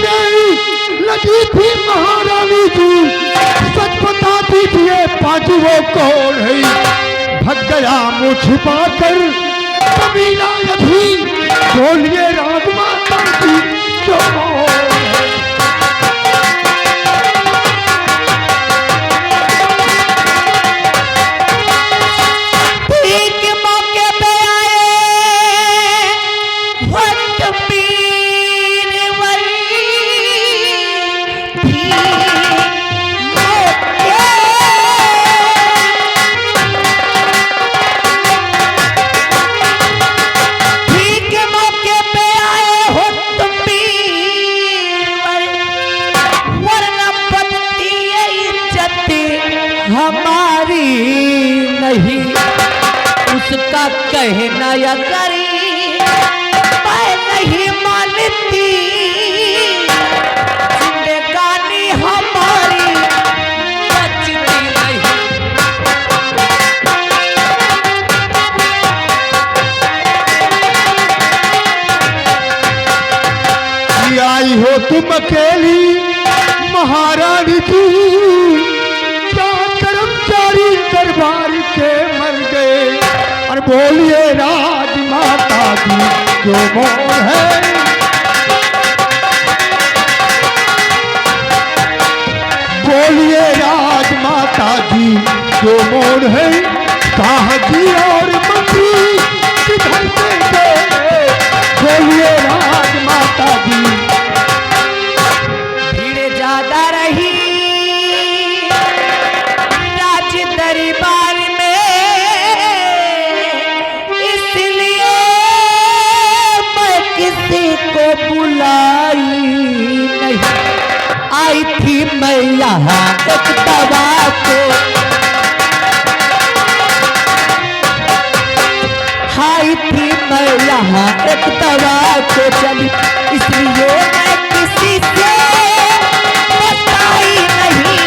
लगी थी महारानी जी, सच बता दीजिए पांचों कौन है। भग गया मुँह छिपा कर कबीला अभी, बोलिए राजमाता की क्यों है। हमारी नहीं उसका कहना या करी, मैं नहीं मानती जिंदगानी हमारी बचती नहीं। आई हो तुम अकेली महारानी जी, कर्मचारी दरबार के मर गए, और बोलिए राजमाता की जो मौन है। बोलिए राजमाता जी जो मौन है, साहजी और मंत्री किधर से गए। बोलिए राजमाता जी। भीड़ ज्यादा रही दरबार में, इसलिए मैं किसी को बुलाई नहीं। आई थी मैं यहाँ एक दवा को, आई थी मैं यहाँ एक दवा को चली, इसलिए मैं किसी से बताई नहीं।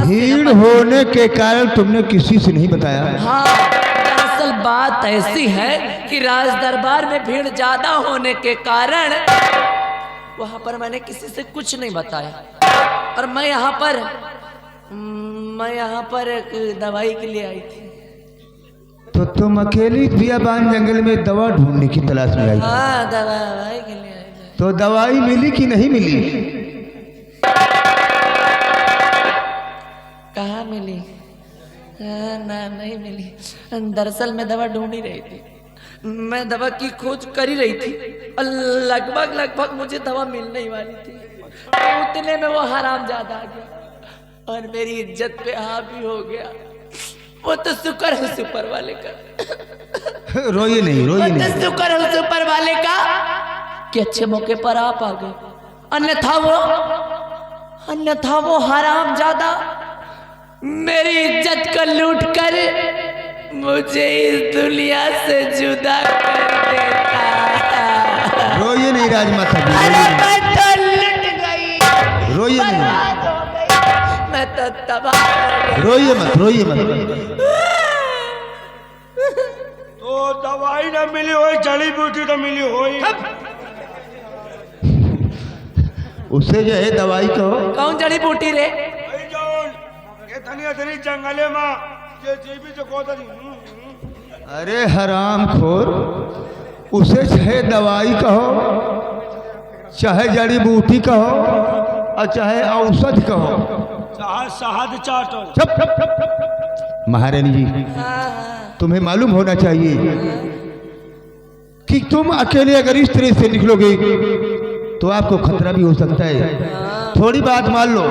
भीड़ होने के कारण तुमने किसी से नहीं बताया। हाँ, दरअसल बात ऐसी है कि राज दरबार में भीड़ ज्यादा होने के कारण वहां पर मैंने किसी से कुछ नहीं बताया, और मैं यहाँ पर एक दवाई के लिए आई थी। तो तुम अकेली बियाबान जंगल में दवा ढूंढने की तलाश में आई। हाँ, दवाई के लिए आई थी। तो दवाई मिली कि नहीं मिली? कहाँ मिली? ना, नहीं मिली। दरअसल मैं दवा ढूंढ ही रही थी, मैं दवा की खोज कर ही रही थी, और लगभग मुझे दवा मिलने ही वाली थी। उतने में वो हरामजादा आ गया और मेरी इज्जत पे हावी हो गया। वो तो शुक्र है सुपर वाले का, रोइए नहीं, रोइए नहीं। शुक्र है सुपर वाले का कि अच्छे मौके पर आप आ गए, अन्यथा वो हरामजादा मेरी इज्जत को लूट कर मुझे इस दुनिया से जुदा कर देता। रोइए नहीं राजमाता जी, अरे मैं तो लुट गई, रोइए नहीं, बर्बाद हो गई, मैं तो तबाह हो गई। रोइए मत, रोइए मत। तो दवाई ना मिली हो, जड़ी बूटी तो मिली हो। उससे जो है दवाई कहो। कौन जड़ी बूटी रे? भाई जौन के धनिया धनी जंगले मां जे जीबी जो को धनी अरे हराम खोर, उसे चाहे दवाई कहो, चाहे जड़ी बूटी कहो और चाहे औषध कहो। चाहे शहद चाटो। चुप चुप चुप चुप। महारानी जी, तुम्हें मालूम होना चाहिए कि तुम अकेले अगर इस तरह से निकलोगे तो आपको खतरा भी हो सकता है। थोड़ी बात मान लो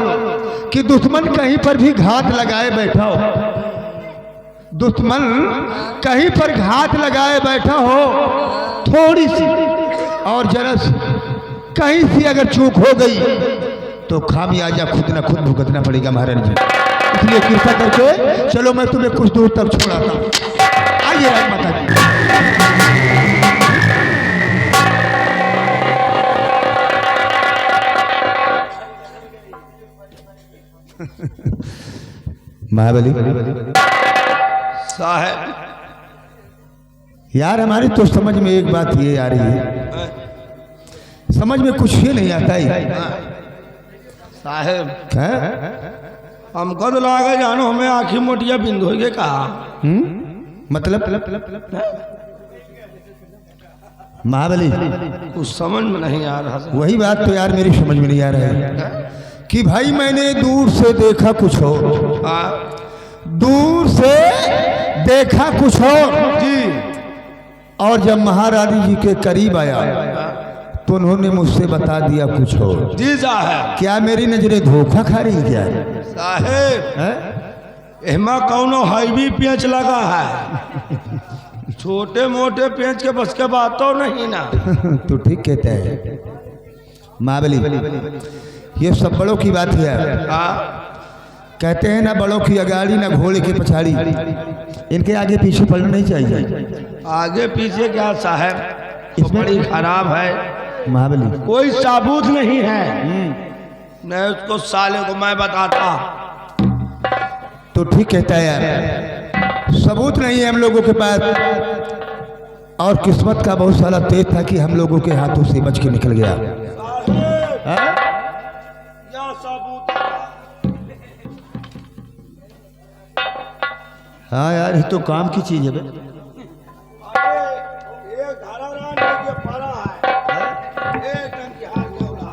कि दुश्मन कहीं पर भी घात लगाए बैठा हो, दुश्मन कहीं पर घात लगाए बैठा हो, थोड़ी सी और जरा सी कहीं सी अगर चूक हो गई तो खामियाजा खुद न खुद भुगतना पड़ेगा महारानी जी। इसलिए कृपा करके चलो, मैं तुम्हें कुछ दूर तक छोड़ाता हूँ। आइए राजमाता जी। महाबली साहब यार, हमारी तो समझ में एक बात ये आ रही है, समझ में कुछ ही नहीं आता है। साहब हैं? हमको तो लगा जानो हमें आँखी मोटिया बिंदोगे कहा। मतलब महाबली कुछ समझ में नहीं आ रहा। वही बात तो यार मेरी समझ में नहीं आ रहा है कि भाई मैंने दूर से देखा कुछ हो, दूर से देखा कुछ हो जी, और जब महारानी जी के करीब आया तो उन्होंने मुझसे बता दिया कुछ हो। जी साहब। क्या मेरी नजरें धोखा खा रही क्या? साहेब एमा कौनो हाईवी पेंच लगा है, छोटे मोटे पेंच के बस के बात तो नहीं ना। तू ठीक कहता है महाबली, ये सब बड़ों की बात है यार। कहते हैं ना, बड़ों की अगाड़ी ना घोड़े की पछाड़ी। इनके आगे पीछे पड़ना नहीं चाहिए। आगे पीछे क्या साहब, इसमें बड़ी खराब है महाबली। कोई सबूत नहीं है, नहीं उसको साले को मैं बताता। तो ठीक कहता है यार, सबूत नहीं है हम लोगों के पास, और किस्मत का बहुत सारा तेज था कि हम लोगों के हाथों से बच के निकल गया। क्या सबूत? हाँ यार, ये तो काम की चीज है। एक धारा के पड़ा है, एक डंकी हाथ में उड़ा।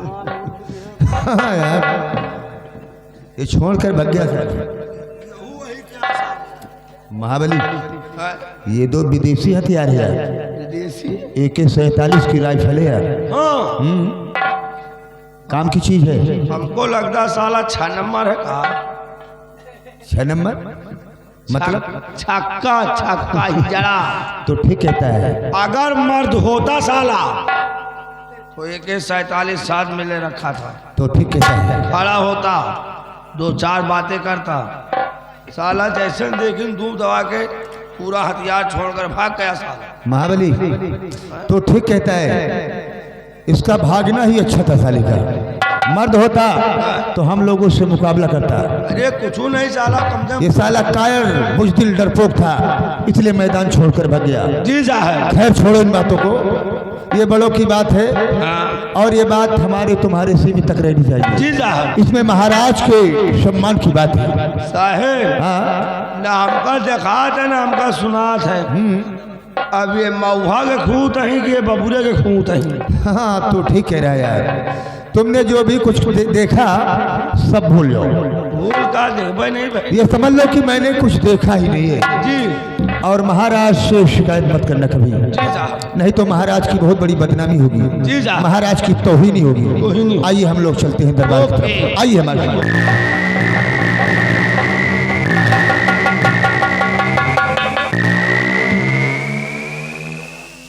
हाँ यार, ये छोड़ कर भग गया था वही क्या साहब? महाबली। ये दो विदेशी हथियार है यार, विदेशी? AK-47 की राइफल है यार। हाँ, काम की चीज है। हमको लगता साला 6 नंबर है कहा। 6 नंबर मतलब? छक्का छक्का ही जड़ा। तो ठीक कहता है। अगर मर्द होता साला तो AK-47 साथ में ले रखा था, तो ठीक कहता है। खड़ा होता, 2-4 बातें करता, साला जैसे देखी दूध दबा के पूरा हथियार छोड़कर भाग गया साला। महाबली तो ठीक कहता है, इसका भागना ही अच्छा था साले का। मर्द होता तो हम लोगों से मुकाबला करता। अरे कुछ नहीं साला, कम से ये साला कायर बुजदिल डरपोक था, इसलिए मैदान छोड़कर भाग गया। जी साहब। खैर छोड़ो इन बातों को, ये बड़ों की बात है और ये बात हमारे तुम्हारे सीमित तक रहनी चाहिए। जी साहब। इसमें महाराज के सम्मान की बात है साहेब। हाँ। ना हमका देखा था ना हमका सुना था। अब ये मऊहा के खूत है कि ये बबूरे के खूत है? हाँ तो ठीक कह रहा है यार, तुमने जो भी कुछ देखा सब भूल जाओ। भूल का देखा नहीं भाई। ये समझ लो कि मैंने कुछ देखा ही नहीं है। जी। और महाराज से शिकायत मत करना कभी। जी साहब। नहीं तो महाराज की बहुत बड़ी बदनामी होगी। जी साहब। महाराज की तौहीन होगी। तौहीन। आइए हम लोग चलते हैं दरबार की तरफ। आइए हमारे साथ।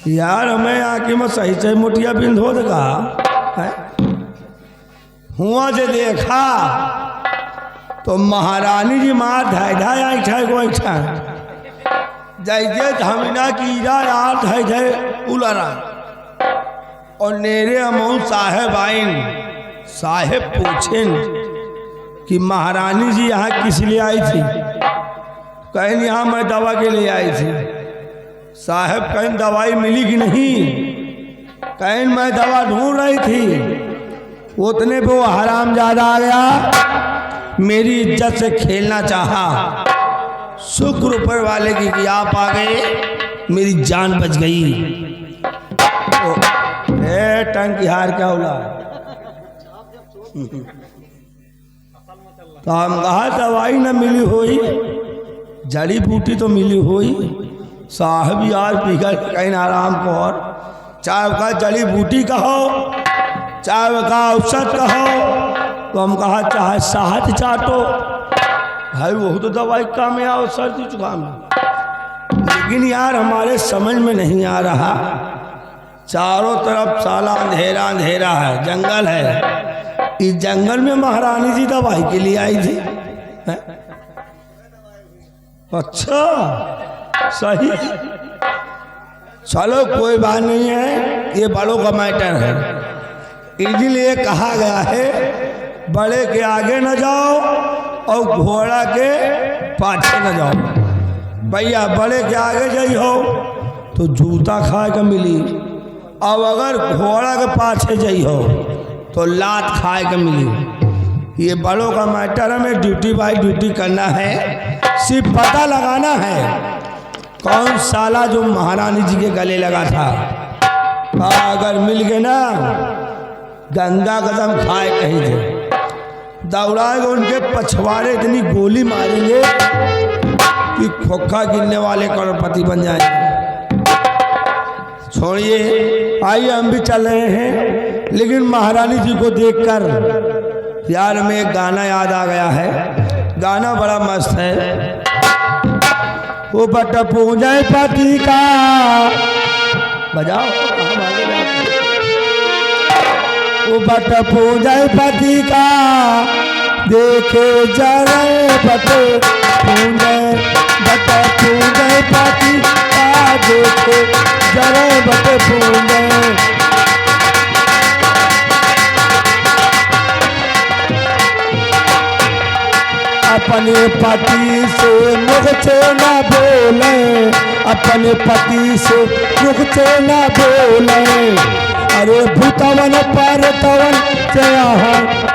यार हमें आके में सही सही मोटिया बिंद हो देगा हुआ जे देखा तो महारानी जी मार ढाई ढाई ऐठा को ऐठा जैसे धमिना की यार ढाई ढाई उलरा और नेरे अमऊ साहेब आइन। साहेब पूछें कि महारानी जी यहाँ किस लिए आई थी? कहीं यहाँ मैं दवा के लिए आई थी। साहब कहीं दवाई मिली कि नहीं? कहीं मैं दवा ढूंढ रही थी। उतने पे वो हराम ज्यादा आ गया, मेरी इज्जत से खेलना चाहा। शुक्र ऊपर वाले की कि आप आ गए, मेरी जान बच गई। तो टंकी हार क्या होला। तो हम कहा दवाई न मिली होई, जड़ी बूटी तो मिली होई। साहब यार पिघल कहीं आराम को, और चाहे का जड़ी बूटी कहो चाहे का औषध कहो, तो हम कहा चाहे शहद चाटो, भाई वो तो दवाई काम में आओ सर्दी जुकाम में। लेकिन यार हमारे समझ में नहीं आ रहा, चारों तरफ साला अंधेरा अंधेरा है, जंगल है। इस जंगल में महारानी जी दवाई के लिए आई थी। अच्छा सही, चलो कोई बात नहीं है, ये बड़ों का मैटर है। इसीलिए कहा गया है बड़े के आगे न जाओ और घोड़ा के पाछे न जाओ। भैया बड़े के आगे जाइ हो तो जूता खाए का मिली, और अगर घोड़ा के पाछे जाइ हो तो लात खाए का मिली। ये बड़ों का मैटर, हमें ड्यूटी बाई ड्यूटी करना है। सिर्फ पता लगाना है कौन साला जो महारानी जी के गले लगा था। अगर मिल गए ना, गंगा कदम खाए कहीं थे, दौड़ाएंगे उनके पछवाड़े, इतनी गोली मारेंगे कि खोखा गिरने वाले करोड़पति बन जाएंगे। छोड़िए, आइए हम भी चल रहे हैं, लेकिन महारानी जी को देखकर यार में एक गाना याद आ गया है। गाना बड़ा मस्त है। वो बट पूजा पति का बजाओ, वो बट पूजा पति का देखे जरे बट पूजा, बट पूजा पति का देखे जरे बट पूजा। अपने पति से मुख से न बोले, अपने पति से मुख से न बोले। अरे भूतवन पर तवन चया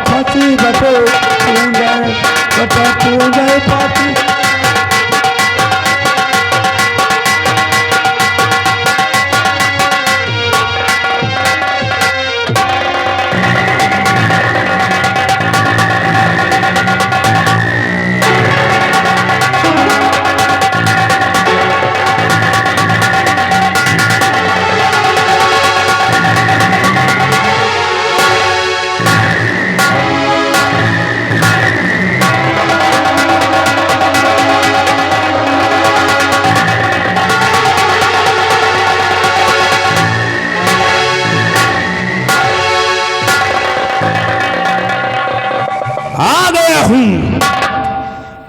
फंसी बटे पूजा, बटे पूजा पति।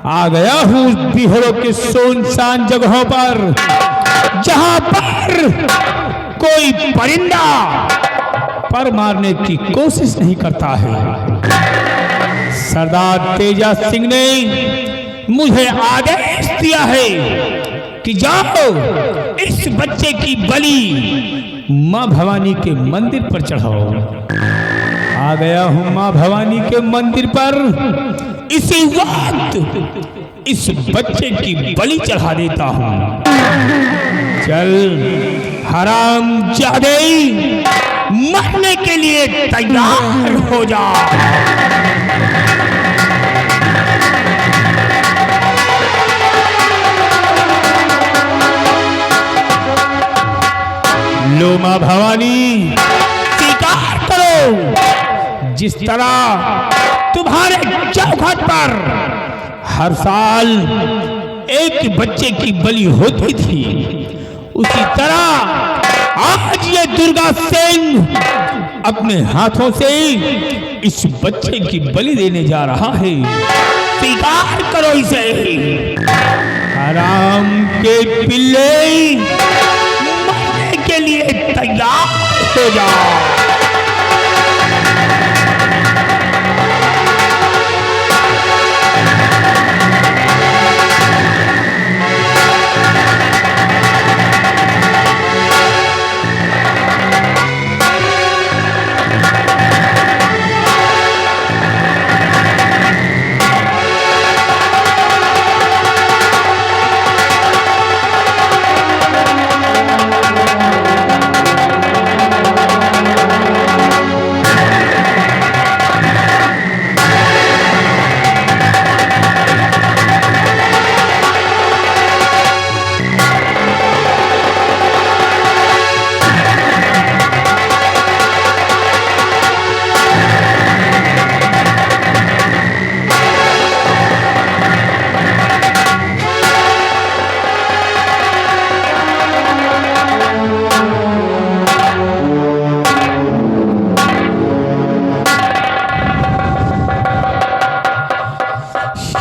आ गया हूँ बिहड़ों के सुनसान जगहों पर, जहां पर कोई परिंदा पर मारने की कोशिश नहीं करता है। सरदार तेजा सिंह ने मुझे आदेश दिया है कि जाओ इस बच्चे की बलि मां भवानी के मंदिर पर चढ़ाओ। आ गया हूं मां भवानी के मंदिर पर, इसी वक्त इस बच्चे की बलि चढ़ा देता हूं। चल हराम जादे, मरने के लिए तैयार हो जा। लो मां भवानी, स्वीकार करो, जिस तरह तुम्हारे चौखट पर हर साल एक बच्चे की बलि होती थी, उसी तरह आज ये दुर्गा सिंह अपने हाथों से इस बच्चे की बलि देने जा रहा है। स्वीकार करो इसे। हराम के पिल्ले, मरने के लिए तैयार हो जाओ।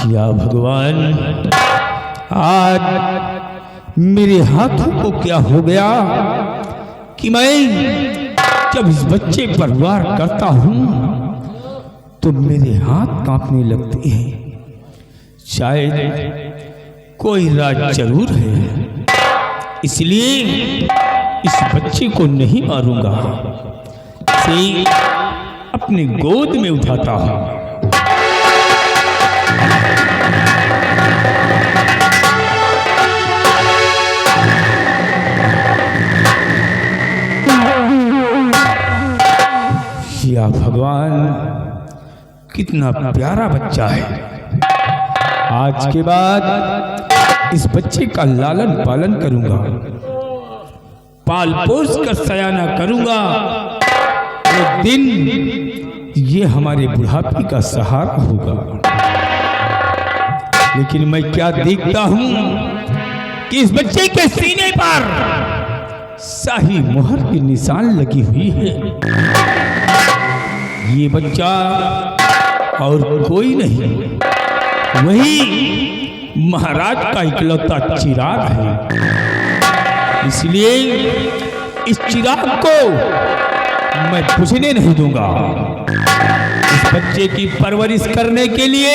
या भगवान, आज मेरे हाथों को क्या हो गया कि मैं जब इस बच्चे पर वार करता हूं तो मेरे हाथ कांपने लगते हैं। शायद कोई राज जरूर है, इसलिए इस बच्चे को नहीं मारूंगा, इसे अपने गोद में उठाता हूं। या भगवान, कितना प्यारा बच्चा है। आज के बाद इस बच्चे का लालन पालन करूंगा, पाल पोस कर सयाना करूंगा। एक दिन ये हमारे बुढ़ापे का सहारा होगा। लेकिन मैं क्या देखता हूं कि इस बच्चे के सीने पर शाही मोहर की निशान लगी हुई है। ये बच्चा और कोई नहीं, वही महाराज का इकलौता चिराग है। इसलिए इस चिराग को मैं बुझने नहीं दूंगा। इस बच्चे की परवरिश करने के लिए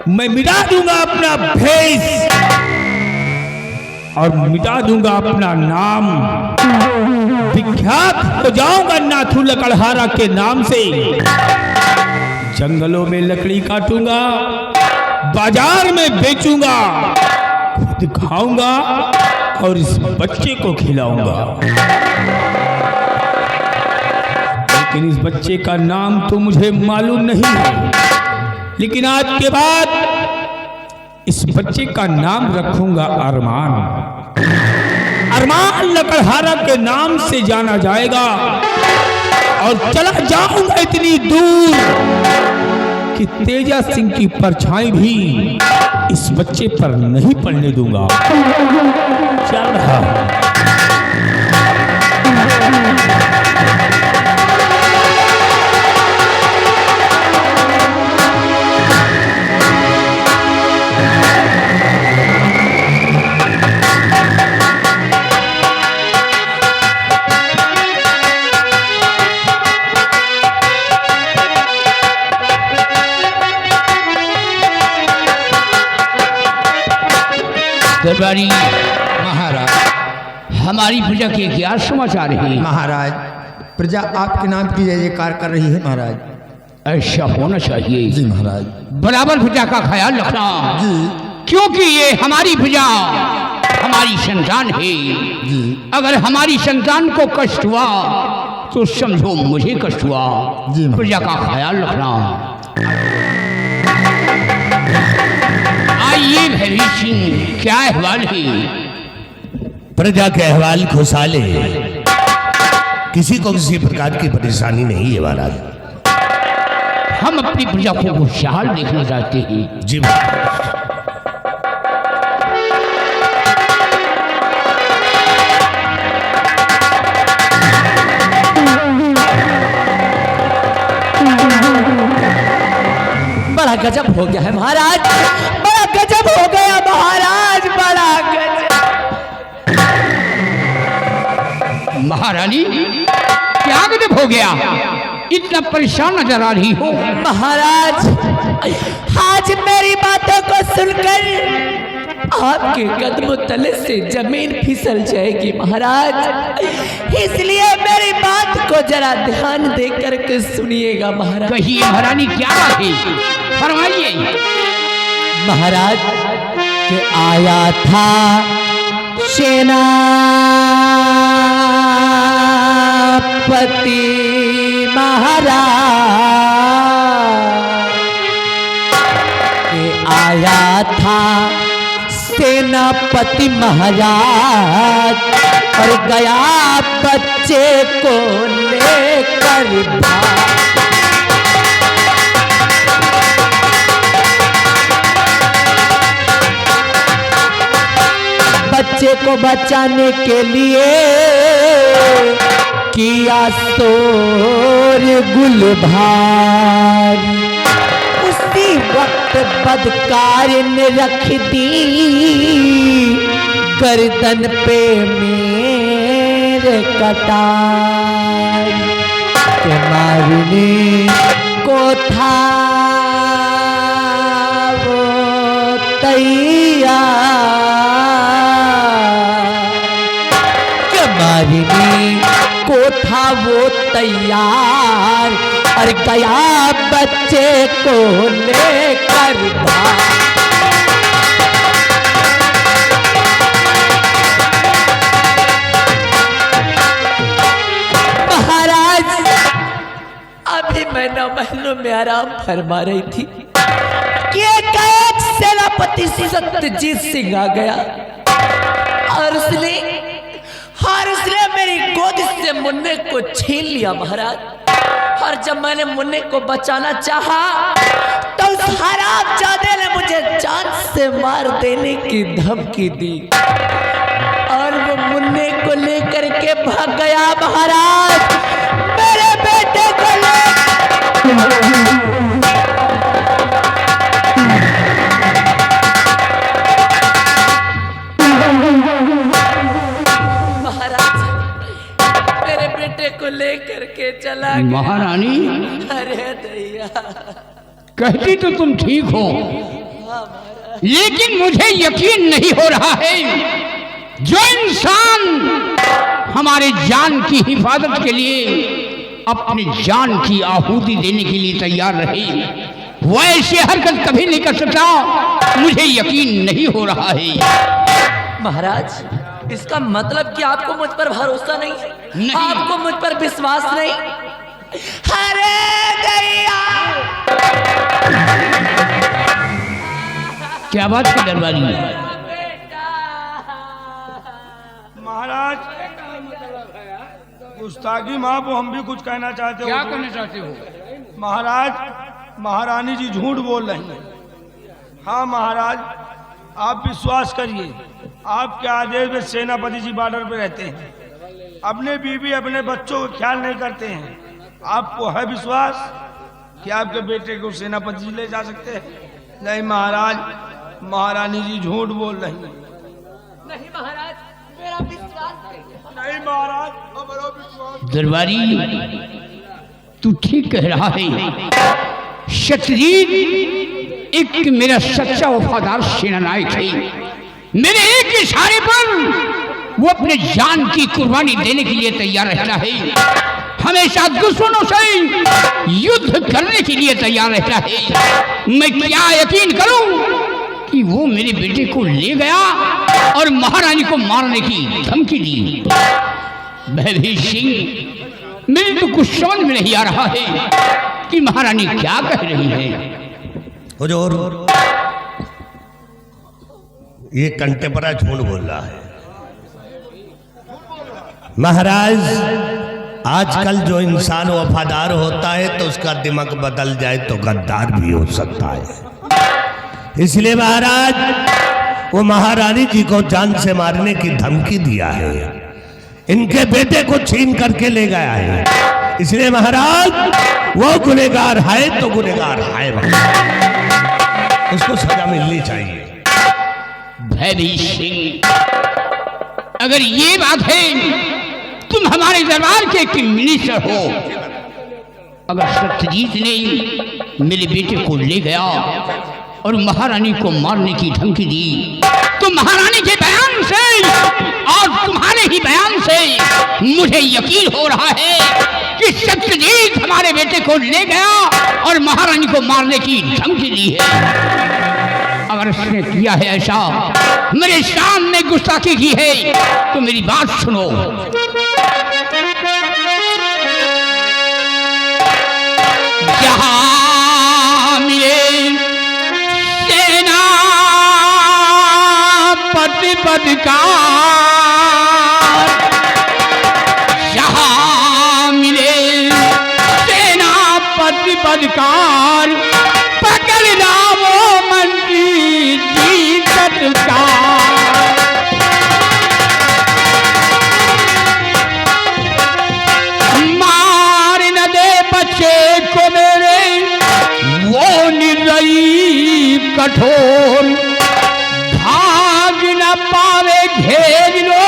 मैं मिटा दूंगा अपना भेष और मिटा दूंगा अपना नाम। विख्यात हो जाऊंगा नाथू लकड़हारा के नाम से। जंगलों में लकड़ी काटूंगा, बाजार में बेचूंगा, खुद खाऊंगा और इस बच्चे को खिलाऊंगा। लेकिन इस बच्चे का नाम तो मुझे मालूम नहीं है। लेकिन आज के बाद इस बच्चे का नाम रखूंगा अरमान। अरमान लकड़हारा के नाम से जाना जाएगा और चला जाऊंगा इतनी दूर कि तेजा सिंह की परछाई भी इस बच्चे पर नहीं पड़ने दूंगा। चल रहा दरबारी महाराज, हमारी प्रजा के क्या समाचार है? महाराज, प्रजा आपके नाम की जय जयकार कर रही है महाराज। ऐसा होना चाहिए। जी महाराज। बराबर प्रजा का ख्याल रखना जी, क्योंकि ये हमारी प्रजा हमारी संतान है जी। अगर हमारी संतान को कष्ट हुआ तो समझो मुझे कष्ट हुआ जी। प्रजा का ख्याल रखना। आइए भैरी सिंह, क्या अहवाल है? प्रजा के अहवाल खुशहाल है, किसी को किसी प्रकार की परेशानी नहीं है महाराज। हम अपनी प्रजा को खुशहाल देखना चाहते हैं जी महाराज। बड़ा गजब हो गया है महाराज, बड़ा गजब हो गया महाराज, बड़ा गजब। महारानी, क्या गजब हो गया? इतना परेशान नजर आ रही हो। महाराज, आज मेरी बातों को सुनकर आपके कदमों तले से जमीन फिसल जाएगी महाराज, इसलिए मेरी बात को जरा ध्यान देकर के सुनिएगा महाराज। कहिए महारानी, क्या बात है, फरमाइए। महाराज के आया था सेनापति महाराज के आया था सेनापति महाराज और गया बच्चे को लेकर भाग। बच्चे को बचाने के लिए किया शोर गुलभार। उसी वक्त बदकार ने रख दी गर्दन पे मेरे कटार के मारने को था वो तैयार के मारने को था वो तैयार और गया बच्चे को लेकर भाग। महाराज अभी मैं न महलों में आराम फरमा रही थी कि एक सेनापति सत्यजीत सिंह आ गया और उसने मेरी गोद से मुन्ने को छीन लिया महाराज। और जब मैंने मुन्ने को बचाना चाहा तो उस हरामजादे ने मुझे जान से मार देने की धमकी दी और वो मुन्ने को लेकर के भाग गया महाराज। मेरे बेटे को महाराज मेरे बेटे को लेकर के चला गया। महारानी, अरे दैया, कहती तो तुम ठीक हो, लेकिन मुझे यकीन नहीं हो रहा है जो इंसान हमारे जान की हिफाजत के लिए अपनी जान की आहुति देने के लिए तैयार रहे वो ऐसी हरकत कभी नहीं कर सकता। मुझे यकीन नहीं हो रहा है। महाराज इसका मतलब कि आपको मुझ पर भरोसा नहीं है? नहीं। आपको मुझ पर विश्वास नहीं? अरे दैया, क्या बात है दरबारी? महाराज गुस्ताखी माफ हो, हम भी कुछ कहना चाहते हो। क्या कहना चाहते हो? महाराज, महारानी जी झूठ बोल रही हैं। हाँ महाराज, आप विश्वास करिए, आपके आदेश में सेनापति जी बॉर्डर पे रहते हैं, अपने बीवी अपने बच्चों का ख्याल नहीं करते हैं। आपको है विश्वास कि आपके बेटे को सेनापति जी ले जा सकते हैं? नहीं महाराज, महारानी जी झूठ बोल रही हैं। नहीं महाराज, मेरा विश्वास नहीं महाराज, हमारा विश्वास। दरबारी तू ठीक कह रहा है। सत्यजीत एक मेरा सच्चा वफादार सेनानायक है। मेरे एक इशारे पर वो अपने जान की कुर्बानी देने के लिए तैयार रहता है। हमेशा दुश्मनों से युद्ध करने के लिए तैयार रहता है। मैं क्या यकीन करूं कि वो मेरे बेटे को ले गया और महारानी को मारने की धमकी दी। भयभीत सिंह, मेरे तो कुछ समझ में नहीं आ रहा है कि महारानी क्या कह रही है। हुजूर, ये कंटेपरा झूठ बोल रहा है। महाराज, आजकल जो इंसान वफादार होता है तो उसका दिमाग बदल जाए तो गद्दार भी हो सकता है। इसलिए महाराज वो महारानी जी को जान से मारने की धमकी दिया है, इनके बेटे को छीन करके ले गया है। इसलिए महाराज वो गुनहगार है तो गुनहगार है, उसको सजा मिलनी चाहिए। भयभीत सिंह, अगर ये बात है तुम हमारे दरबार के एक मिनिस्टर हो, अगर सत्यजीत ने मेरे बेटे को ले गया और महारानी को मारने की धमकी दी तो महारानी के बयान से और तुम्हारे ही बयान से मुझे यकीन हो रहा है कि सत्यजीत हमारे बेटे को ले गया और महारानी को मारने की धमकी दी है। अगर उसने किया है ऐसा, मेरे सामने गुस्ताखी की है, तो मेरी बात सुनो। जहां मिले सेना पति पदकार, जहां मिले सेना पति पदकार, पकड़ना वो मंत्री जी सत्कार। मार न दे बच्चे को मेरे वो निर्दयी कठोर, भाग न पावे घेर लो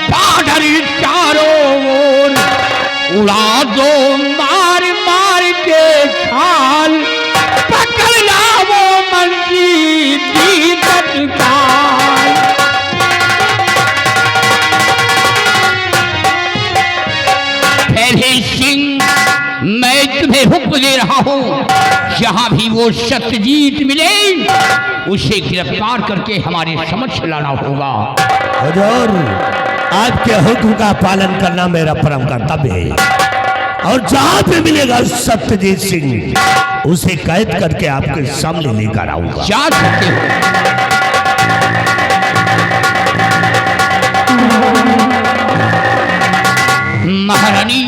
बाडर चारों ओर, उड़ा दो मार मार के खाल, पकड़ना वो मंजी दी तत्काल। फैले सिंह मैं तुम्हें हुक्म दे रहा हूं, जहां भी वो सत्यजीत मिले उसे गिरफ्तार करके हमारे समक्ष लाना होगा। हुजूर, आपके हुक्म का पालन करना मेरा परम कर्तव्य है, और जहां पे मिलेगा सत्यजीत सिंह उसे कैद करके आपके सामने लेकर आऊंगा। जा सकते हो। महारानी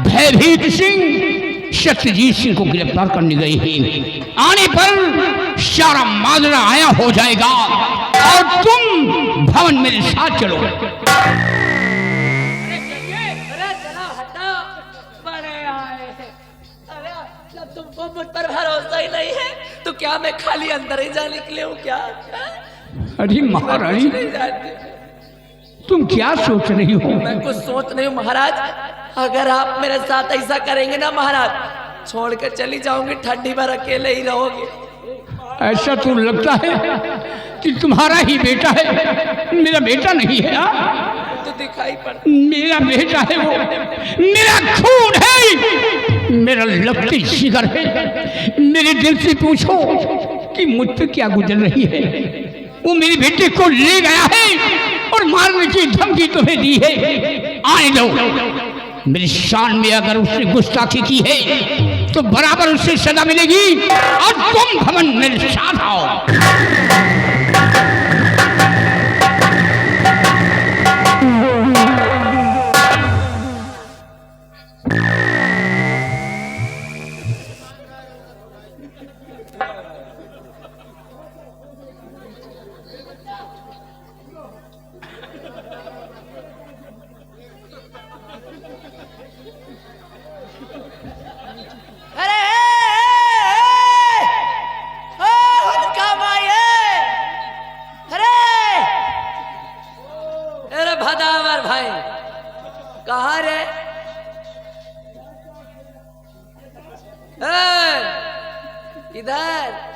भयभीत सिंह सत्यजीत सिंह को गिरफ्तार करने गए हैं। आने पर सारा माजरा आया हो जाएगा और तुम भवन मेरे साथ चलो। तुमको मुझ पर भरोसा ही नहीं है तो क्या मैं खाली अंदर ही जा निकले हूँ क्या? अरे महारानी, तुम क्या सोच रही हो? मैं कुछ सोच नहीं हूँ महाराज, अगर आप मेरे साथ ऐसा करेंगे ना महाराज, छोड़ कर चली जाऊंगी, ठंडी भर अकेले ही रहोगे। ऐसा तो लगता है कि तुम्हारा ही बेटा है, मेरा बेटा नहीं है। तो दिखाई पड़, मेरा बेटा है वो, मेरा खून है, मेरा लपटी जिगर है। मेरे दिल से पूछो कि मुझ पे क्या गुजर रही है। वो मेरे बेटे को ले गया है और मारने की धमकी तुम्हें दी है। आने दो, मेरी शान में अगर उसने गुस्ताखी की है तो बराबर उससे सजा मिलेगी, और तुम भवन मेरे साथ आओ। कहाँ रे? इधर